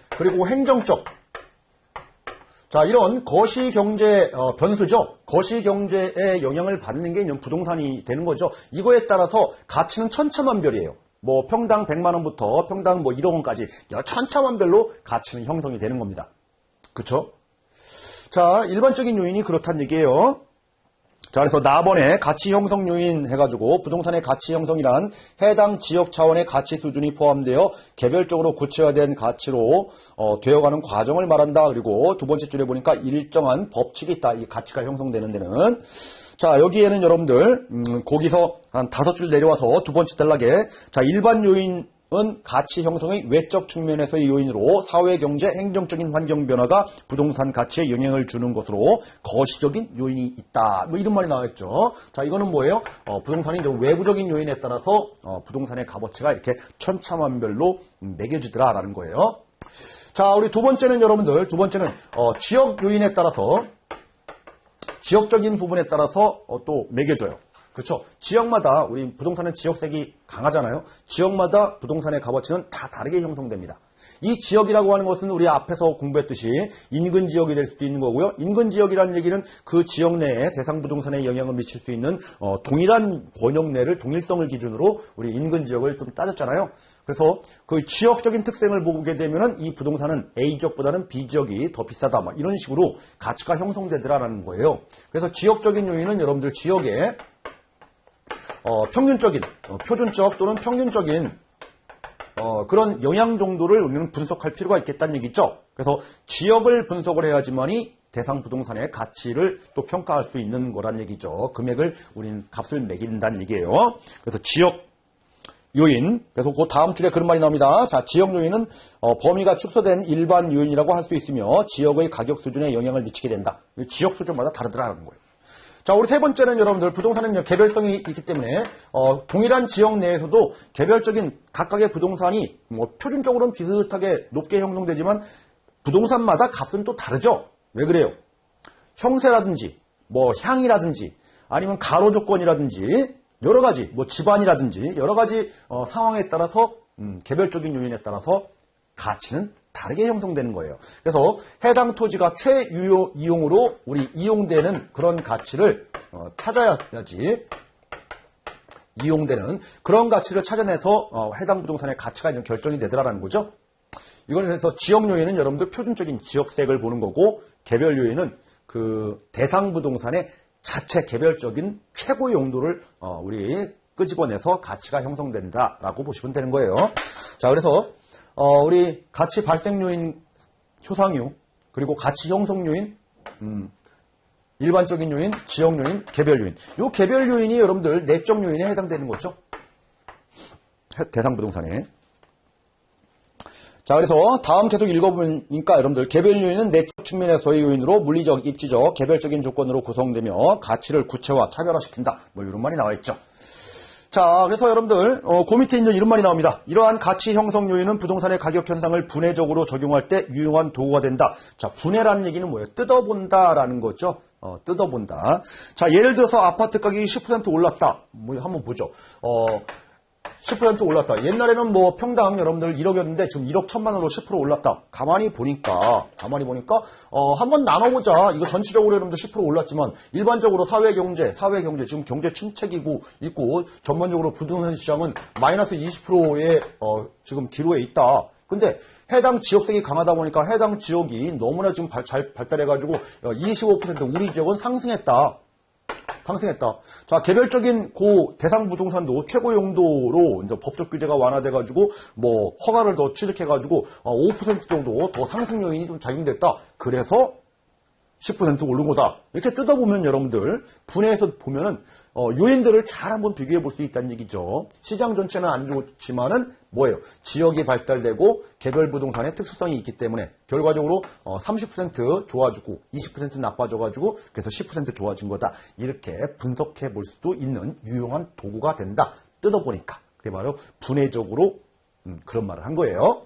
그리고 행정적, 자, 이런 거시경제 변수죠. 거시경제에 영향을 받는 게 부동산이 되는 거죠. 이거에 따라서 가치는 천차만별이에요. 뭐 평당 100만 원부터 평당 뭐 1억 원까지 여러 천차만별로 가치는 형성이 되는 겁니다. 그렇죠? 자, 일반적인 요인이 그렇다는 얘기예요. 자, 그래서 나번에 가치 형성 요인 해가지고 부동산의 가치 형성이란 해당 지역 차원의 가치 수준이 포함되어 개별적으로 구체화된 가치로 되어가는 과정을 말한다. 그리고 두 번째 줄에 보니까 일정한 법칙이 있다. 이 가치가 형성되는 데는. 자, 여기에는 여러분들 거기서 한 5줄 내려와서 두 번째 단락에 자, 일반 요인은 가치 형성의 외적 측면에서의 요인으로 사회, 경제, 행정적인 환경 변화가 부동산 가치에 영향을 주는 것으로 거시적인 요인이 있다. 뭐 이런 말이 나와있죠. 자, 이거는 뭐예요? 부동산이 이제 외부적인 요인에 따라서 부동산의 값어치가 이렇게 천차만별로 매겨지더라라는 거예요. 자, 우리 두 번째는 여러분들, 지역 요인에 따라서 지역적인 부분에 따라서 또 매겨져요. 그렇죠? 지역마다 우리 부동산은 지역색이 강하잖아요. 지역마다 부동산의 값어치는 다 다르게 형성됩니다. 이 지역이라고 하는 것은 우리 앞에서 공부했듯이 인근 지역이 될 수도 있는 거고요. 인근 지역이라는 얘기는 그 지역 내에 대상 부동산에 영향을 미칠 수 있는 동일한 권역 내를 동일성을 기준으로 우리 인근 지역을 좀 따졌잖아요. 그래서 그 지역적인 특성을 보게 되면은 이 부동산은 A 지역보다는 B 지역이 더 비싸다. 막 이런 식으로 가치가 형성되더라라는 거예요. 그래서 지역적인 요인은 여러분들 지역에 평균적인, 표준적 또는 평균적인 그런 영향 정도를 우리는 분석할 필요가 있겠다는 얘기죠. 그래서 지역을 분석을 해야지만이 대상 부동산의 가치를 또 평가할 수 있는 거란 얘기죠. 금액을 우리는 값을 매긴다는 얘기예요. 그래서 지역 요인, 그래서 그 다음 줄에 그런 말이 나옵니다. 자, 지역 요인은 범위가 축소된 일반 요인이라고 할 수 있으며 지역의 가격 수준에 영향을 미치게 된다. 지역 수준마다 다르더라는 거예요. 자, 우리 세 번째는 여러분들 부동산은 개별성이 있기 때문에 동일한 지역 내에서도 개별적인 각각의 부동산이 뭐 표준적으로는 비슷하게 높게 형성되지만 부동산마다 값은 또 다르죠. 왜 그래요? 형세라든지 뭐 향이라든지 아니면 가로 조건이라든지 여러 가지 뭐 집안이라든지 여러 가지 상황에 따라서 개별적인 요인에 따라서 가치는 다르게 형성되는 거예요. 그래서 해당 토지가 최유효 이용으로 우리 이용되는 그런 가치를 찾아야지 이용되는 그런 가치를 찾아내서 해당 부동산의 가치가 결정이 되더라라는 거죠. 이건 그래서 지역 요인은 여러분들 표준적인 지역색을 보는 거고 개별 요인은 그 대상 부동산의 자체 개별적인 최고 용도를 우리 끄집어내서 가치가 형성된다라고 보시면 되는 거예요. 자, 그래서 우리 가치 발생 요인, 효상요, 그리고 가치 형성 요인, 일반적인 요인, 지역 요인, 개별 요인. 요 개별 요인이 여러분들 내적 요인에 해당되는 거죠. 대상 부동산에. 자, 그래서 다음 계속 읽어보니까 여러분들 개별 요인은 내적 측면에서의 요인으로 물리적, 입지적, 개별적인 조건으로 구성되며 가치를 구체화, 차별화시킨다. 뭐 이런 말이 나와 있죠. 자, 그래서 여러분들 그 밑에 이제 이런 말이 나옵니다. 이러한 가치 형성 요인은 부동산의 가격 현상을 분해적으로 적용할 때 유용한 도구가 된다. 자, 분해라는 얘기는 뭐예요? 뜯어본다라는 거죠. 뜯어본다. 자, 예를 들어서 아파트 가격이 10% 올랐다. 뭐 한번 보죠. 10% 올랐다. 옛날에는 뭐 평당 여러분들 1억이었는데 지금 1억 1천만 원으로 10% 올랐다. 가만히 보니까 한번 나눠보자. 이거 전체적으로 여러분들 10% 올랐지만 일반적으로 사회 경제 지금 경제 침체기고 있고 전반적으로 부동산 시장은 마이너스 20%의 지금 기로에 있다. 근데 해당 지역색이 강하다 보니까 해당 지역이 너무나 지금 잘 발달해가지고 25% 우리 지역은 상승했다. 자, 개별적인 대상 부동산도 최고 용도로 이제 법적 규제가 완화돼가지고 뭐 허가를 더 취득해가지고 5% 정도 더 상승 요인이 좀 작용됐다. 그래서 10% 오른 거다. 이렇게 뜯어보면 여러분들 분해해서 보면은 요인들을 잘 한번 비교해 볼 수 있다는 얘기죠. 시장 전체는 안 좋지만은 뭐예요? 지역이 발달되고 개별 부동산의 특수성이 있기 때문에 결과적으로 30% 좋아지고 20% 나빠져가지고 그래서 10% 좋아진 거다. 이렇게 분석해 볼 수도 있는 유용한 도구가 된다. 뜯어보니까. 그게 바로 분해적으로 그런 말을 한 거예요.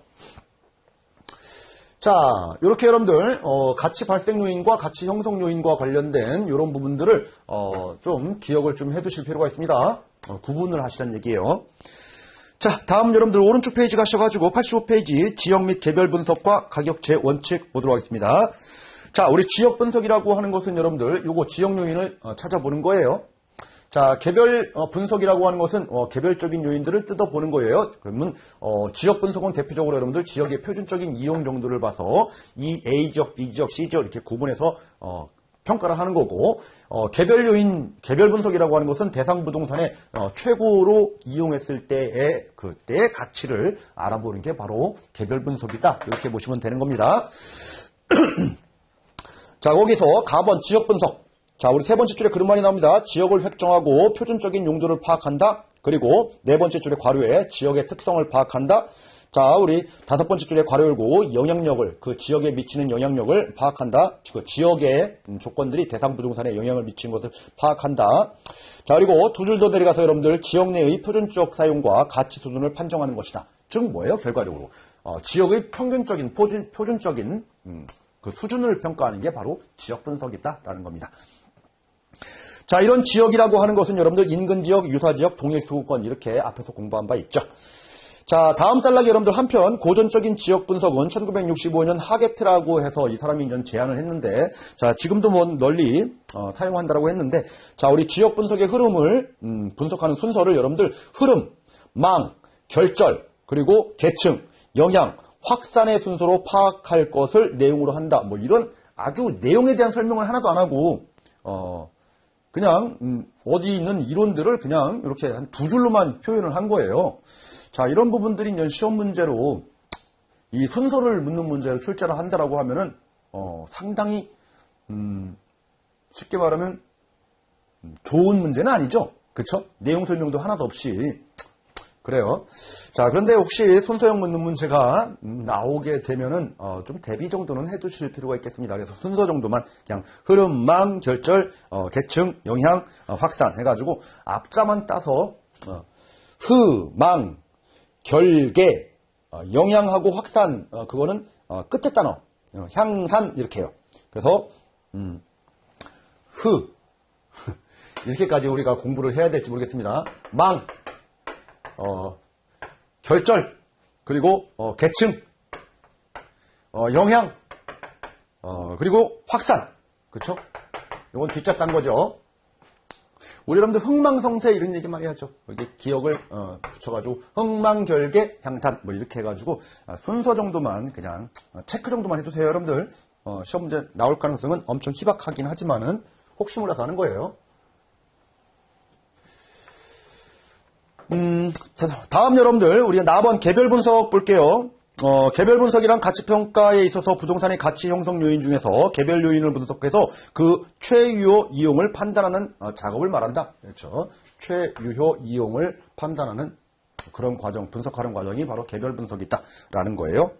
자, 이렇게 여러분들 가치 발생 요인과 가치 형성 요인과 관련된 이런 부분들을 좀 기억을 좀 해두실 필요가 있습니다. 구분을 하시라는 얘기예요. 자, 다음 여러분들 오른쪽 페이지 가셔가지고 85페이지 지역 및 개별 분석과 가격제 원칙 보도록 하겠습니다. 자, 우리 지역 분석이라고 하는 것은 여러분들 요거 지역 요인을 찾아보는 거예요. 자, 개별 분석이라고 하는 것은 개별적인 요인들을 뜯어보는 거예요. 그러면 지역 분석은 대표적으로 여러분들 지역의 표준적인 이용 정도를 봐서 이 A지역, B지역, C지역 이렇게 구분해서 평가를 하는 거고, 개별 요인, 개별 분석이라고 하는 것은 대상 부동산의 최고로 이용했을 때의 그때의 가치를 알아보는 게 바로 개별 분석이다. 이렇게 보시면 되는 겁니다. 자, 거기서 가번 지역 분석. 자, 우리 세 번째 줄에 그런 말이 나옵니다. 지역을 획정하고 표준적인 용도를 파악한다. 그리고 네 번째 줄에 괄호에 지역의 특성을 파악한다. 자, 우리 다섯 번째 줄에 괄호 열고 영향력을, 그 지역에 미치는 영향력을 파악한다. 그 지역의 조건들이 대상 부동산에 영향을 미치는 것을 파악한다. 자, 그리고 두 줄 더 내려가서 여러분들 지역 내의 표준적 사용과 가치 수준을 판정하는 것이다. 즉 뭐예요? 결과적으로 지역의 평균적인 표준적인 그 수준을 평가하는 게 바로 지역 분석이다라는 겁니다. 자, 이런 지역이라고 하는 것은 여러분들 인근 지역, 유사 지역, 동일 수구권 이렇게 앞에서 공부한 바 있죠. 자, 다음 단락에 여러분들 한편 고전적인 지역 분석은 1965년 하게트라고 해서 이 사람이 이제 제안을 했는데, 자, 지금도 뭐 널리 사용한다라고 했는데, 자, 우리 지역 분석의 흐름을 분석하는 순서를 여러분들 흐름, 망, 결절, 그리고 계층, 영향, 확산의 순서로 파악할 것을 내용으로 한다. 뭐 이런 아주 내용에 대한 설명을 하나도 안 하고 그냥 어디 있는 이론들을 그냥 이렇게 한 두 줄로만 표현을 한 거예요. 자, 이런 부분들이 이제 시험 문제로 이 순서를 묻는 문제로 출제를 한다라고 하면은 상당히 쉽게 말하면 좋은 문제는 아니죠. 그렇죠? 내용 설명도 하나도 없이. 그래요. 자, 그런데 혹시 순서형 묻는 문제가 나오게 되면은 좀 대비 정도는 해두실 필요가 있겠습니다. 그래서 순서 정도만 그냥 흐름, 망, 결절, 계층, 영향, 확산 해가지고 앞자만 따서 흐, 망, 결계, 영향하고 확산 그거는 끝에 단어, 향산 이렇게 해요. 그래서 흐 이렇게까지 우리가 공부를 해야 될지 모르겠습니다. 망, 결절, 그리고 계층, 영향, 그리고 확산. 그렇죠? 이건 뒷자 딴 거죠. 우리 여러분들 흥망성쇠 이런 얘기 많이 하죠. 이게 기억을 붙여가지고 흥망결계, 향산 뭐 이렇게 해가지고 순서 정도만 그냥 체크 정도만 해주세요. 여러분들 시험 문제 나올 가능성은 엄청 희박하긴 하지만은 혹시 몰라서 하는 거예요. 자, 다음 여러분들 우리 4번 개별 분석 볼게요. 개별 분석이란 가치평가에 있어서 부동산의 가치 형성 요인 중에서 개별 요인을 분석해서 그 최유효 이용을 판단하는 작업을 말한다. 그렇죠. 최유효 이용을 판단하는 그런 과정, 분석하는 과정이 바로 개별 분석이다라는 거예요.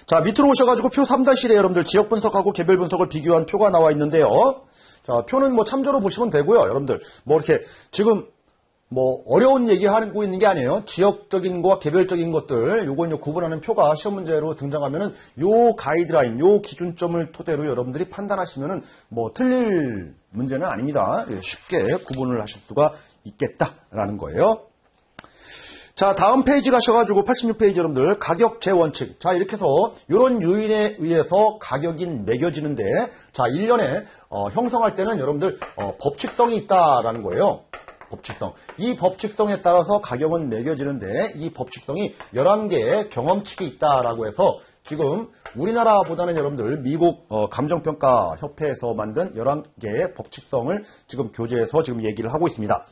자, 밑으로 오셔가지고 표 3-1에 여러분들 지역 분석하고 개별 분석을 비교한 표가 나와 있는데요. 자, 표는 뭐 참조로 보시면 되고요. 여러분들 뭐 이렇게 지금 뭐 어려운 얘기하고 있는 게 아니에요. 지역적인 거와 개별적인 것들 요거 이제 구분하는 표가 시험 문제로 등장하면은 요 가이드라인, 요 기준점을 토대로 여러분들이 판단하시면은 뭐 틀릴 문제는 아닙니다. 쉽게 구분을 하실 수가 있겠다라는 거예요. 자, 다음 페이지 가셔가지고 86페이지 여러분들 가격 재원칙. 자, 이렇게 해서 요런 요인에 의해서 가격이 매겨지는데, 자, 1년에 형성할 때는 여러분들 법칙성이 있다라는 거예요. 법칙성. 이 법칙성에 따라서 가격은 매겨지는데 이 법칙성이 11개의 경험칙이 있다라고 해서 지금 우리나라보다는 여러분들 미국 감정평가 협회에서 만든 11개의 법칙성을 지금 교재에서 지금 얘기를 하고 있습니다.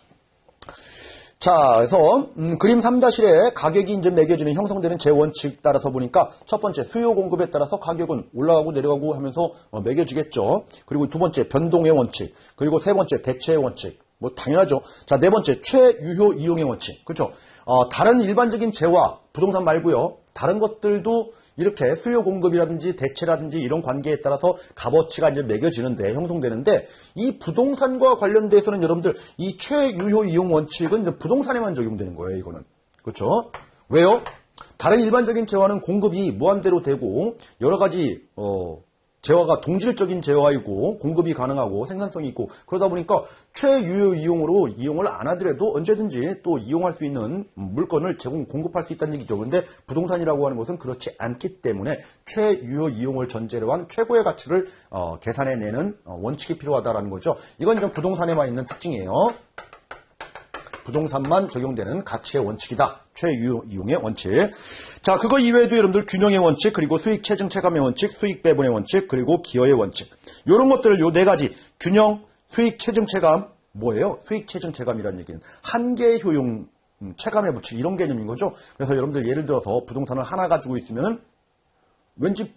자, 그래서 그림 3-1에 가격이 이제 매겨지는 형성되는 재원칙 따라서 보니까 첫 번째 수요 공급에 따라서 가격은 올라가고 내려가고 하면서 매겨지겠죠. 그리고 두 번째 변동의 원칙, 그리고 세 번째 대체의 원칙. 뭐 당연하죠. 자, 네 번째 최유효 이용의 원칙. 그렇죠? 다른 일반적인 재화, 부동산 말고요. 다른 것들도 이렇게 수요 공급이라든지 대체라든지 이런 관계에 따라서 값어치가 이제 매겨지는데 형성되는데 이 부동산과 관련돼서는 여러분들 이 최유효 이용 원칙은 이제 부동산에만 적용되는 거예요, 이거는. 그렇죠? 왜요? 다른 일반적인 재화는 공급이 무한대로 되고 여러 가지 재화가 동질적인 재화이고 공급이 가능하고 생산성이 있고 그러다 보니까 최유효 이용으로 이용을 안 하더라도 언제든지 또 이용할 수 있는 물건을 공급할 수 있다는 얘기죠. 그런데 부동산이라고 하는 것은 그렇지 않기 때문에 최유효 이용을 전제로 한 최고의 가치를 계산해내는 원칙이 필요하다는 거죠. 이건 좀 부동산에만 있는 특징이에요. 부동산만 적용되는 가치의 원칙이다. 최유효 이용의 원칙. 자, 그거 이외에도 여러분들 균형의 원칙, 그리고 수익 체증 체감의 원칙, 수익 배분의 원칙, 그리고 기여의 원칙. 이런 것들을 요 네 가지 균형, 수익 체증 체감 뭐예요? 수익 체증 체감이라는 얘기는 한계의 효용, 체감의 법칙 이런 개념인 거죠. 그래서 여러분들 예를 들어서 부동산을 하나 가지고 있으면 왠지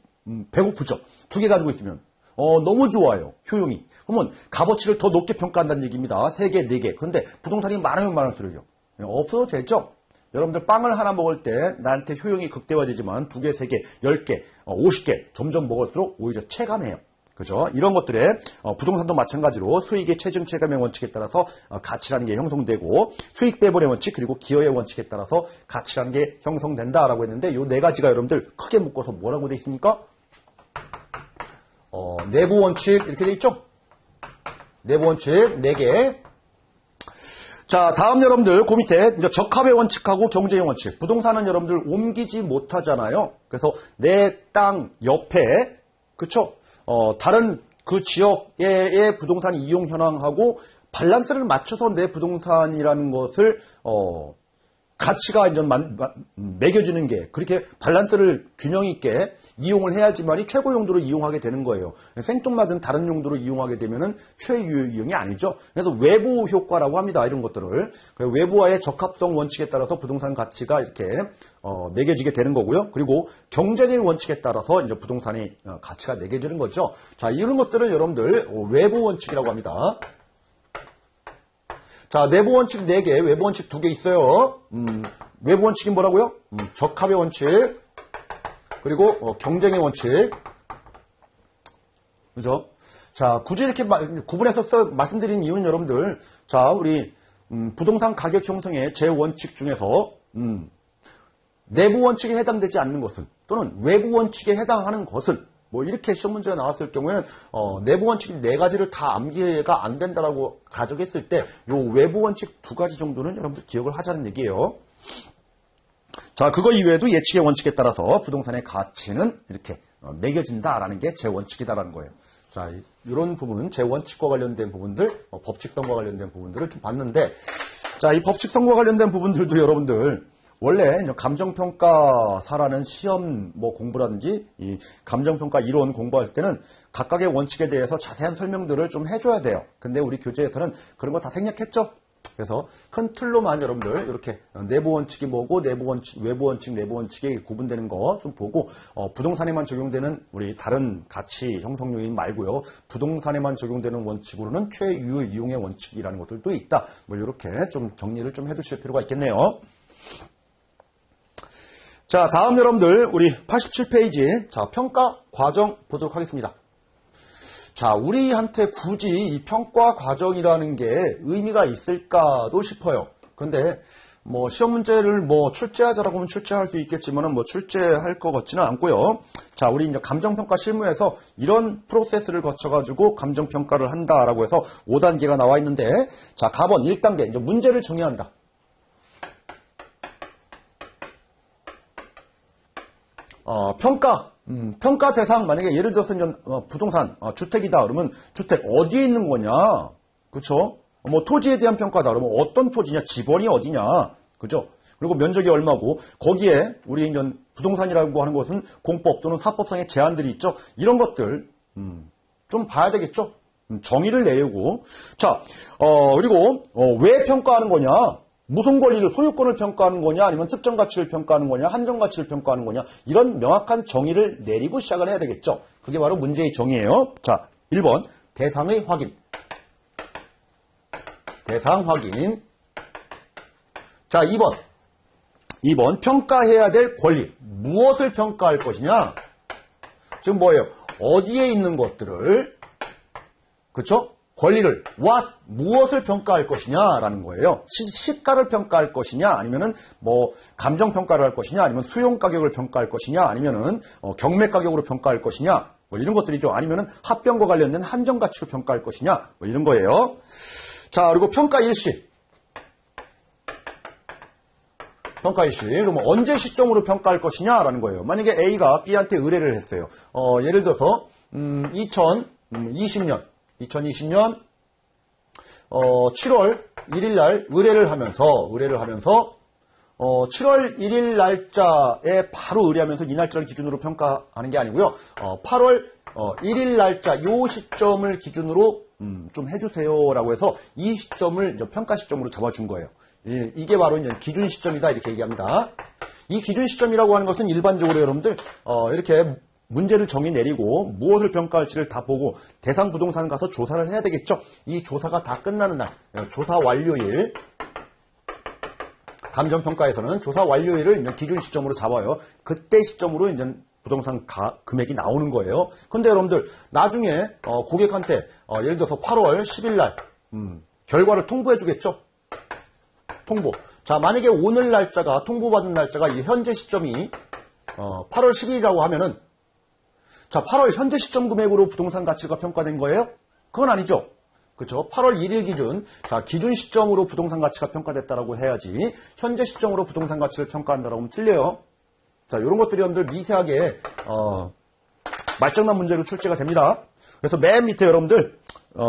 배고프죠. 두 개 가지고 있으면 너무 좋아요. 효용이. 그러면 값어치를 더 높게 평가한다는 얘기입니다. 3개, 4개. 그런데 부동산이 많으면 많을수록요. 없어도 되죠. 여러분들 빵을 하나 먹을 때 나한테 효용이 극대화되지만 2개, 3개, 10개, 50개 점점 먹을수록 오히려 체감해요. 그죠? 이런 것들에 부동산도 마찬가지로 수익의 체증 체감의 원칙에 따라서 가치라는 게 형성되고 수익 배분의 원칙 그리고 기여의 원칙에 따라서 가치라는 게 형성된다라고 했는데 이 네 가지가 여러분들 크게 묶어서 뭐라고 돼 있습니까? 내부 원칙 이렇게 돼 있죠? 내부 원칙 4개. 자, 다음 여러분들 그 밑에 이제 적합의 원칙하고 경쟁의 원칙. 부동산은 여러분들 옮기지 못하잖아요. 그래서 내 땅 옆에 그쵸? 다른 그 지역의 부동산 이용 현황하고 밸런스를 맞춰서 내 부동산이라는 것을 가치가 이제 매겨지는 게 그렇게 밸런스를 균형 있게 이용을 해야지만이 최고 용도로 이용하게 되는 거예요. 생뚱맞은 다른 용도로 이용하게 되면은 최유효 이용이 아니죠. 그래서 외부 효과라고 합니다. 이런 것들을 외부와의 적합성 원칙에 따라서 부동산 가치가 이렇게 매겨지게 되는 거고요. 그리고 경쟁의 원칙에 따라서 이제 부동산의 가치가 매겨지는 거죠. 자, 이런 것들을 여러분들 외부 원칙이라고 합니다. 자, 내부 원칙 4개, 외부 원칙 2개 있어요. 외부 원칙이 뭐라고요? 적합의 원칙, 그리고 경쟁의 원칙. 그죠? 자, 굳이 이렇게 구분해서 말씀드린 이유는 여러분들, 자, 우리 부동산 가격 형성의 제 원칙 중에서 내부 원칙에 해당되지 않는 것은 또는 외부 원칙에 해당하는 것은 뭐 이렇게 시험 문제가 나왔을 경우에는 내부 원칙 4가지를 다 암기가 안 된다라고 가정했을 때 요 외부 원칙 2가지 정도는 여러분들 기억을 하자는 얘기예요. 자, 그거 이외에도 예측의 원칙에 따라서 부동산의 가치는 이렇게 매겨진다라는 게 제 원칙이다라는 거예요. 자, 이런 부분, 제 원칙과 관련된 부분들, 법칙성과 관련된 부분들을 좀 봤는데, 자, 이 법칙성과 관련된 부분들도 여러분들 원래 감정평가사라는 시험 공부라든지 이 감정평가 이론 공부할 때는 각각의 원칙에 대해서 자세한 설명들을 좀 해줘야 돼요. 근데 우리 교재에서는 그런 거 다 생략했죠. 그래서 큰 틀로만 여러분들 이렇게 내부 원칙이 뭐고 내부 원칙, 외부 원칙, 내부 원칙이 구분되는 거 좀 보고 부동산에만 적용되는 우리 다른 가치 형성 요인 말고요. 부동산에만 적용되는 원칙으로는 최유효 이용의 원칙이라는 것들도 있다. 뭐 이렇게 좀 정리를 좀 해두실 필요가 있겠네요. 자, 다음 여러분들 우리 87페이지 자, 평가 과정 보도록 하겠습니다. 자, 우리한테 굳이 이 평가 과정이라는 게 의미가 있을까도 싶어요. 그런데 시험 문제를 출제하자라고 하면 출제할 수 있겠지만은 출제할 것 같지는 않고요. 자, 우리 이제 감정평가 실무에서 이런 프로세스를 거쳐가지고 감정평가를 한다라고 해서 5단계가 나와 있는데, 자, 가번 1단계 이제 문제를 정의한다. 평가 대상, 만약에 예를 들어서 이제 부동산, 주택이다. 그러면 주택 어디에 있는 거냐? 그쵸? 토지에 대한 평가다. 그러면 어떤 토지냐? 지번이 어디냐? 그죠? 그리고 면적이 얼마고, 거기에 우리 이제 부동산이라고 하는 것은 공법 또는 사법상의 제한들이 있죠? 이런 것들, 좀 봐야 되겠죠? 정의를 내리고. 자, 그리고, 왜 평가하는 거냐? 무슨 권리를, 소유권을 평가하는 거냐, 아니면 특정 가치를 평가하는 거냐, 한정 가치를 평가하는 거냐, 이런 명확한 정의를 내리고 시작을 해야 되겠죠. 그게 바로 문제의 정의예요. 자, 1번 대상의 확인. 대상 확인. 자, 2번 평가해야 될 권리. 무엇을 평가할 것이냐? 지금 뭐예요? 어디에 있는 것들을, 그쵸? 권리를, 무엇을 평가할 것이냐라는 거예요. 시가를 평가할 것이냐, 아니면은 뭐 감정 평가를 할 것이냐, 아니면 수용 가격을 평가할 것이냐, 아니면은 경매 가격으로 평가할 것이냐, 뭐 이런 것들이죠. 아니면은 합병과 관련된 한정 가치로 평가할 것이냐, 뭐 이런 거예요. 자, 그리고 평가 일시. 평가 일시. 그럼 언제 시점으로 평가할 것이냐라는 거예요. 만약에 A가 B한테 의뢰를 했어요. 예를 들어서 2020년 7월 1일 날 의뢰를 하면서 7월 1일 날짜에 바로 의뢰하면서 이 날짜를 기준으로 평가하는 게 아니고요. 8월 1일 날짜 요 시점을 기준으로 좀 해주세요라고 해서 이 시점을 이제 평가 시점으로 잡아준 거예요. 이게 바로 이제 기준 시점이다 이렇게 얘기합니다. 이 기준 시점이라고 하는 것은 일반적으로 여러분들 이렇게 문제를 정의 내리고 무엇을 평가할지를 다 보고 대상 부동산 가서 조사를 해야 되겠죠. 이 조사가 다 끝나는 날, 조사 완료일, 감정평가에서는 조사 완료일을 이제 기준 시점으로 잡아요. 그때 시점으로 이제 부동산 금액이 나오는 거예요. 근데 여러분들 나중에 고객한테 예를 들어서 8월 10일 날 결과를 통보해 주겠죠. 통보. 자, 만약에 오늘 날짜가 통보받은 날짜가 이 현재 시점이 8월 10일이라고 하면은 자, 8월 현재 시점 금액으로 부동산 가치가 평가된 거예요? 그건 아니죠. 그렇죠? 8월 1일 기준, 자, 기준 시점으로 부동산 가치가 평가됐다라고 해야지 현재 시점으로 부동산 가치를 평가한다라고 하면 틀려요. 자, 이런 것들이 여러분들 미세하게 말장난 문제로 출제가 됩니다. 그래서 맨 밑에 여러분들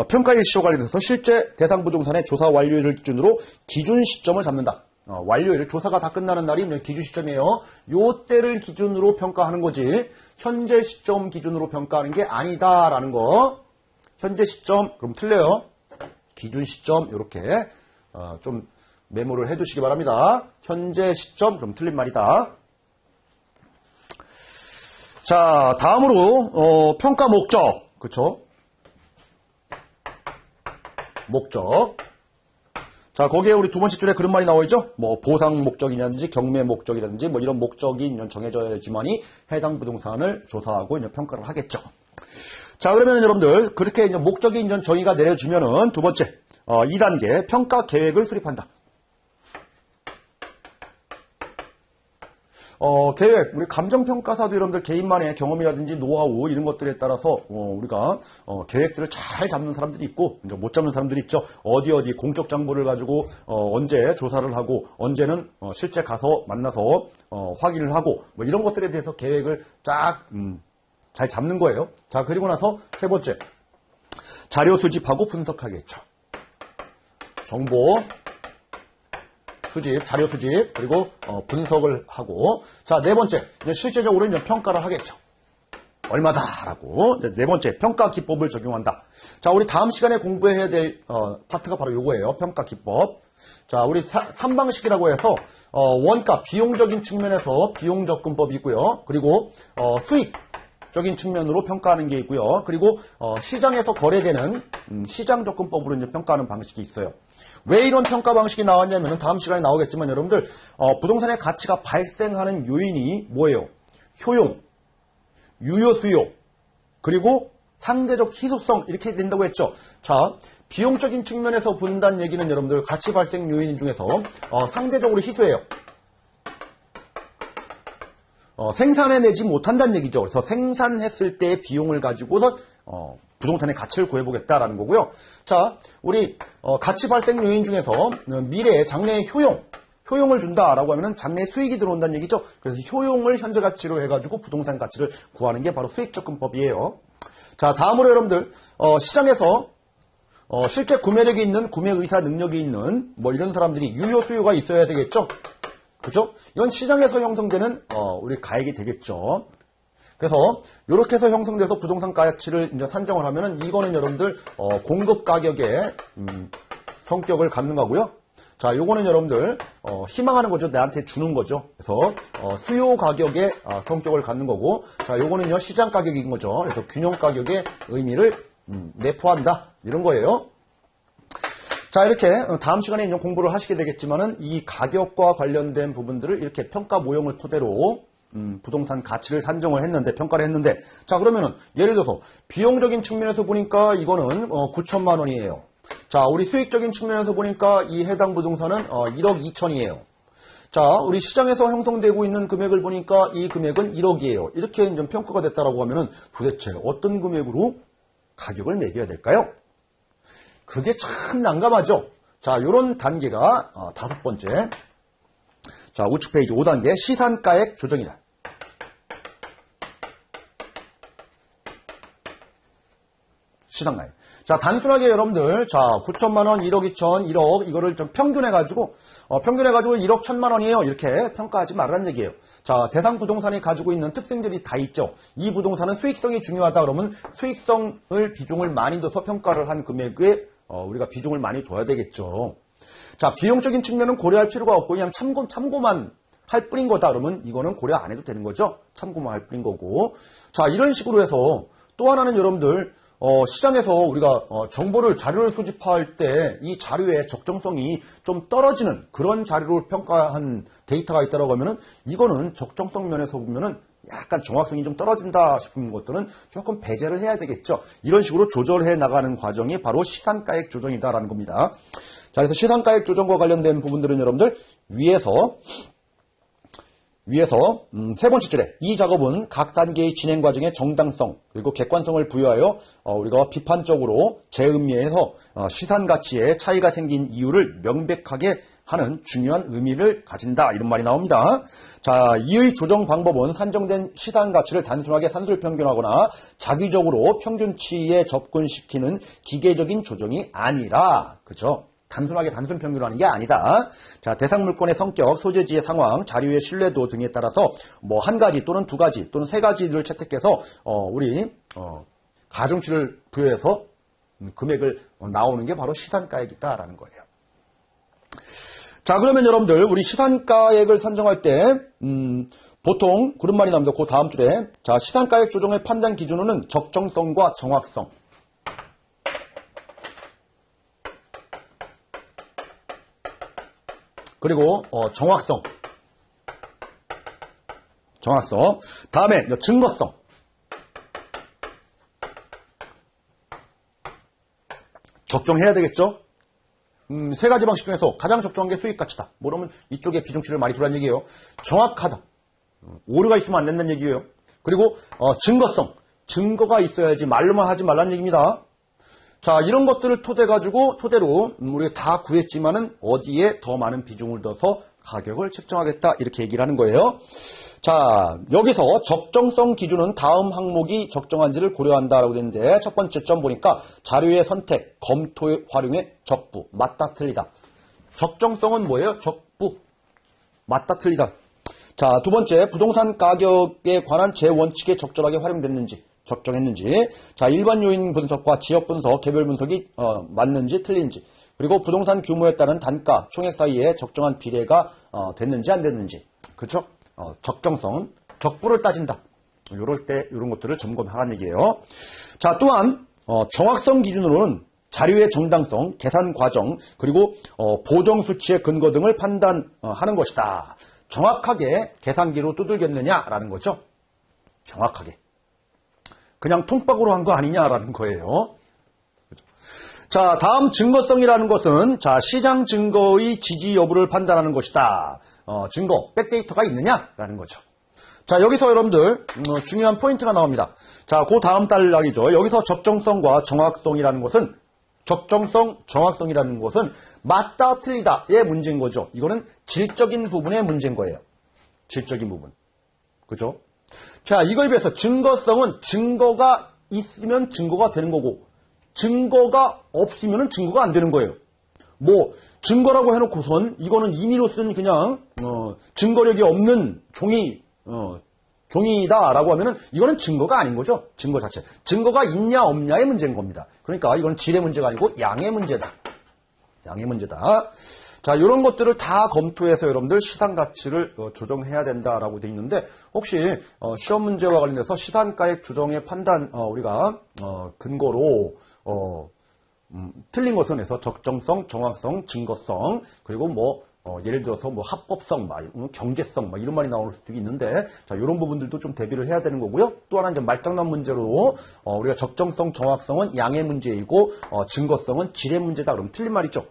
평가 일시와 관련해서 실제 대상 부동산의 조사 완료일을 기준으로 기준 시점을 잡는다. 완료일, 조사가 다 끝나는 날이 기준 시점이에요. 요 때를 기준으로 평가하는 거지 현재 시점 기준으로 평가하는 게 아니다라는 거. 현재 시점, 그럼 틀려요. 기준 시점 이렇게 좀 메모를 해두시기 바랍니다. 현재 시점, 그럼 틀린 말이다. 자, 다음으로 평가 목적, 그쵸? 목적. 자, 거기에 우리 두 번째 줄에 그런 말이 나와 있죠? 뭐 보상 목적이라든지 경매 목적이라든지 뭐 이런 목적이 정해져야지만이 해당 부동산을 조사하고 이제 평가를 하겠죠. 자, 그러면 여러분들 그렇게 이제 목적이 이제 정의가 내려지면은 두 번째 2단계 평가 계획을 수립한다. 계획, 우리 감정평가사도 여러분들 개인만의 경험이라든지 노하우 이런 것들에 따라서 우리가 계획들을 잘 잡는 사람들이 있고 이제 못 잡는 사람들이 있죠. 어디 공적 정보를 가지고 언제 조사를 하고 언제는 실제 가서 만나서 확인을 하고 뭐 이런 것들에 대해서 계획을 쫙 잘 잡는 거예요. 자, 그리고 나서 세 번째 자료 수집하고 분석하겠죠. 정보 수집, 자료 수집, 그리고 분석을 하고, 자, 네 번째, 이제 실제적으로 이제 평가를 하겠죠. 얼마다라고. 네 번째, 평가 기법을 적용한다. 자, 우리 다음 시간에 공부해야 될 파트가 바로 요거예요. 평가 기법. 자, 우리 3방식이라고 해서 원가, 비용적인 측면에서 비용 접근법이 있고요. 그리고 수익적인 측면으로 평가하는 게 있고요. 그리고 시장에서 거래되는 시장 접근법으로 이제 평가하는 방식이 있어요. 왜 이런 평가 방식이 나왔냐면 다음 시간에 나오겠지만 여러분들 부동산의 가치가 발생하는 요인이 뭐예요? 효용, 유효 수요, 그리고 상대적 희소성 이렇게 된다고 했죠. 자, 비용적인 측면에서 본다는 얘기는 여러분들 가치 발생 요인 중에서 상대적으로 희소해요. 생산해내지 못한다는 얘기죠. 그래서 생산했을 때의 비용을 가지고서 부동산의 가치를 구해보겠다라는 거고요. 자, 우리 가치 발생 요인 중에서 미래의 장래의 효용을 준다라고 하면은 장래의 수익이 들어온다는 얘기죠. 그래서 효용을 현재 가치로 해가지고 부동산 가치를 구하는 게 바로 수익 접근법이에요. 자, 다음으로 여러분들 시장에서 실제 구매력이 있는 구매 의사 능력이 있는 뭐 이런 사람들이 유효 수요가 있어야 되겠죠. 그죠? 이건 시장에서 형성되는 우리 가액이 되겠죠. 그래서 이렇게 해서 형성돼서 부동산 가치를 이제 산정을 하면은 이거는 여러분들 공급 가격의 성격을 갖는 거고요. 자, 요거는 여러분들 희망하는 거죠. 나한테 주는 거죠. 그래서 수요 가격의 성격을 갖는 거고, 자, 요거는요 시장 가격인 거죠. 그래서 균형 가격의 의미를 내포한다 이런 거예요. 자, 이렇게 다음 시간에 이제 공부를 하시게 되겠지만은 이 가격과 관련된 부분들을 이렇게 평가 모형을 토대로 부동산 가치를 산정을 했는데, 평가를 했는데, 자, 그러면은 예를 들어서 비용적인 측면에서 보니까 이거는 9천만 원이에요. 자, 우리 수익적인 측면에서 보니까 이 해당 부동산은 1억 2천이에요. 자, 우리 시장에서 형성되고 있는 금액을 보니까 이 금액은 1억이에요. 이렇게 좀 평가가 됐다라고 하면은 도대체 어떤 금액으로 가격을 매겨야 될까요? 그게 참 난감하죠. 자, 요런 단계가 5번째. 자, 우측 페이지 5단계 시산가액 조정이다. 시산가액. 자, 단순하게 여러분들, 자, 9천만 원, 1억 2천, 1억, 이거를 좀 평균해가지고 1억 1천만 원이에요. 이렇게 평가하지 말라는 얘기예요. 자, 대상 부동산이 가지고 있는 특징들이 다 있죠. 이 부동산은 수익성이 중요하다 그러면 수익성을 비중을 많이 둬서 평가를 한 금액에 우리가 비중을 많이 둬야 되겠죠. 자, 비용적인 측면은 고려할 필요가 없고 그냥 참고만 할 뿐인 거다 그러면 이거는 고려 안 해도 되는 거죠. 참고만 할 뿐인 거고. 자, 이런 식으로 해서 또 하나는 여러분들 시장에서 우리가 자료를 수집할 때 이 자료의 적정성이 좀 떨어지는 그런 자료를 평가한 데이터가 있다고 하면은 이거는 적정성 면에서 보면은 약간 정확성이 좀 떨어진다 싶은 것들은 조금 배제를 해야 되겠죠. 이런 식으로 조절해 나가는 과정이 바로 시산가액 조정이다라는 겁니다. 자, 그래서 시산가액 조정과 관련된 부분들은 여러분들 위에서 세 번째 줄에 이 작업은 각 단계의 진행 과정의 정당성 그리고 객관성을 부여하여 우리가 비판적으로 재음미해서 시산 가치에 차이가 생긴 이유를 명백하게 하는 중요한 의미를 가진다 이런 말이 나옵니다. 자, 이의 조정 방법은 산정된 시산 가치를 단순하게 산술 평균하거나 자기적으로 평균치에 접근시키는 기계적인 조정이 아니라, 그죠? 단순하게 단순 평균하는 게 아니다. 자, 대상 물건의 성격, 소재지의 상황, 자료의 신뢰도 등에 따라서 뭐 한 가지 또는 두 가지 또는 세 가지를 채택해서 우리 가중치를 부여해서 금액을 나오는 게 바로 시산가액이다라는 거예요. 자, 그러면 여러분들 우리 시산가액을 산정할 때 보통 그런 말이 나옵니다. 그 다음 줄에 자, 시산가액 조정의 판단 기준은 적정성과 정확성. 그리고 정확성. 다음에 증거성. 적정해야 되겠죠? 세 가지 방식 중에서 가장 적정한 게 수익 가치다. 뭐라면 이쪽에 비중치를 많이 두라는 얘기예요. 정확하다. 오류가 있으면 안 된다는 얘기예요. 그리고 증거성. 증거가 있어야지 말로만 하지 말라는 얘기입니다. 자, 이런 것들을 토대로 우리가 다 구했지만은 어디에 더 많은 비중을 둬서 가격을 책정하겠다 이렇게 얘기를 하는 거예요. 자, 여기서 적정성 기준은 다음 항목이 적정한지를 고려한다라고 되는데 첫 번째 점 보니까 자료의 선택, 검토 활용의 적부, 맞다 틀리다. 적정성은 뭐예요? 적부, 맞다 틀리다. 자, 두 번째 부동산 가격에 관한 제 원칙에 적절하게 활용됐는지. 적정했는지, 자, 일반 요인 분석과 지역 분석, 개별 분석이 맞는지 틀린지, 그리고 부동산 규모에 따른 단가, 총액 사이에 적정한 비례가 됐는지 안 됐는지, 그렇죠? 적정성, 적부를 따진다. 요럴 때 이런 것들을 점검하라는 얘기예요. 자, 또한 정확성 기준으로는 자료의 정당성, 계산 과정, 그리고 보정 수치의 근거 등을 판단하는 것이다. 정확하게 계산기로 두들겼느냐라는 거죠. 정확하게. 그냥 통박으로 한 거 아니냐라는 거예요. 자, 다음 증거성이라는 것은 자, 시장 증거의 지지 여부를 판단하는 것이다. 증거, 백데이터가 있느냐라는 거죠. 자, 여기서 여러분들 중요한 포인트가 나옵니다. 자, 그 다음 단락이죠. 여기서 적정성과 정확성이라는 것은 정확성이라는 것은 맞다 틀리다의 문제인 거죠. 이거는 질적인 부분의 문제인 거예요. 질적인 부분. 그죠? 자, 이거에 비해서 증거성은 증거가 있으면 증거가 되는 거고 증거가 없으면 증거가 안 되는 거예요. 뭐 증거라고 해놓고선 이거는 임의로쓴 그냥 증거력이 없는 종이다라고 하면은 이거는 증거가 아닌 거죠. 증거 자체. 증거가 있냐 없냐의 문제인 겁니다. 그러니까 이건 질의 문제가 아니고 양의 문제다. 양의 문제다. 자, 자, 이런 것들을 다 검토해서 여러분들 시산 가치를 조정해야 된다라고 돼 있는데, 혹시 시험 문제와 관련해서 시산가액 조정의 판단 우리가 근거로 틀린 것은 해서 적정성, 정확성, 증거성, 그리고 뭐 예를 들어서 뭐 합법성, 경제성 이런 말이 나올 수도 있는데, 자, 이런 부분들도 좀 대비를 해야 되는 거고요. 또 하나 이제 말장난 문제로 우리가 적정성, 정확성은 양의 문제이고 증거성은 질의 문제다. 그럼 틀린 말이죠.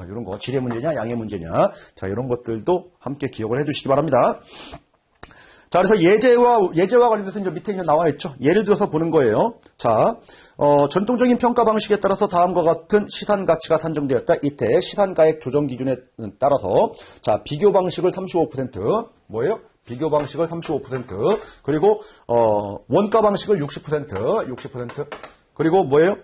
이런 거 질의 문제냐 양의 문제냐, 자, 이런 것들도 함께 기억을 해두시기 바랍니다. 자, 그래서 예제와 관련해서 이제 밑에 나와 있죠. 예를 들어서 보는 거예요. 자, 전통적인 평가 방식에 따라서 다음과 같은 시산 가치가 산정되었다. 이때 시산가액 조정 기준에 따라서, 자, 비교 방식을 35%, 뭐예요? 비교 방식을 35%, 그리고 원가 방식을 60%, 그리고 뭐예요?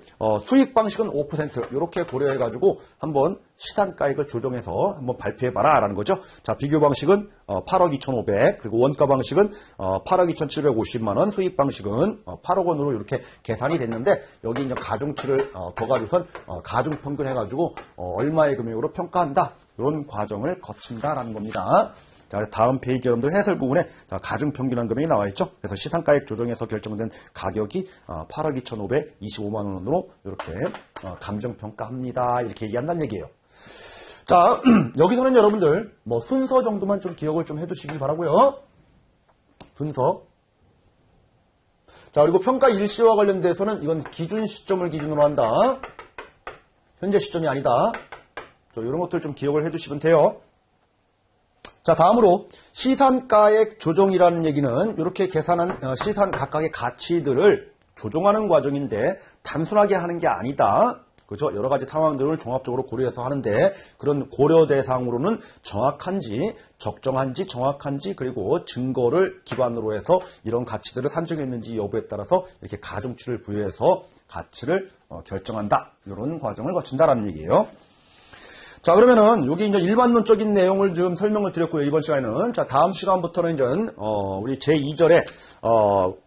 수익 방식은 5%, 이렇게 고려해가지고 한번 시산가액을 조정해서 한번 발표해봐라 라는 거죠. 자, 비교 방식은 8억 2,500, 그리고 원가 방식은 8억 2,750만원, 수익 방식은 8억 원으로 이렇게 계산이 됐는데, 여기 이제 가중치를 더 가지고선 가중평균 해가지고 얼마의 금액으로 평가한다, 이런 과정을 거친다라는 겁니다. 자, 다음 페이지 여러분들 해설 부분에 가중평균한 금액이 나와 있죠. 그래서 시산가액 조정에서 결정된 가격이 8억 2,525만 원으로 이렇게 감정평가합니다. 이렇게 얘기한다는 얘기예요. 자, 여기서는 여러분들 뭐 순서 정도만 좀 기억을 좀 해두시기 바라고요. 순서. 자, 그리고 평가 일시와 관련돼서는 이건 기준 시점을 기준으로 한다. 현재 시점이 아니다. 자, 이런 것들 좀 기억을 해두시면 돼요. 자, 다음으로 시산가액 조정이라는 얘기는 이렇게 계산한 시산 각각의 가치들을 조정하는 과정인데, 단순하게 하는 게 아니다. 그죠? 여러 가지 상황들을 종합적으로 고려해서 하는데, 그런 고려 대상으로는 정확한지, 적정한지, 정확한지, 그리고 증거를 기반으로 해서 이런 가치들을 산정했는지 여부에 따라서 이렇게 가중치를 부여해서 가치를 결정한다. 이런 과정을 거친다라는 얘기예요. 자, 그러면은 여기 이제 일반론적인 내용을 좀 설명을 드렸고요. 이번 시간에는, 자, 다음 시간부터는 이제 우리 제2절에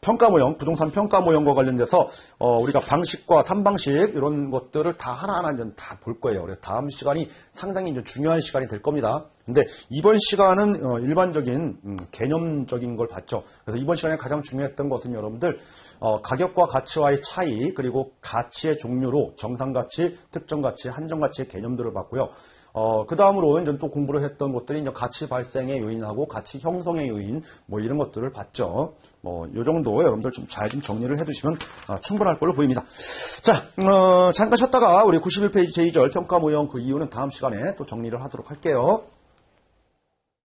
평가 모형, 부동산 평가 모형과 관련돼서 우리가 방식과 3방식 이런 것들을 다 하나하나 이제 다 볼 거예요. 그래서 다음 시간이 상당히 이제 중요한 시간이 될 겁니다. 근데 이번 시간은 일반적인 개념적인 걸 봤죠. 그래서 이번 시간에 가장 중요했던 것은 여러분들 가격과 가치와의 차이, 그리고 가치의 종류로 정상가치, 특정가치, 한정가치의 개념들을 봤고요. 그 다음으로 이제 또 공부를 했던 것들이 이제 가치 발생의 요인하고 가치 형성의 요인, 뭐 이런 것들을 봤죠. 요 정도 여러분들 좀 잘 좀 정리를 해두시면 충분할 걸로 보입니다. 자, 잠깐 쉬었다가 우리 91페이지 제2절 평가 모형 그 이유는 다음 시간에 또 정리를 하도록 할게요.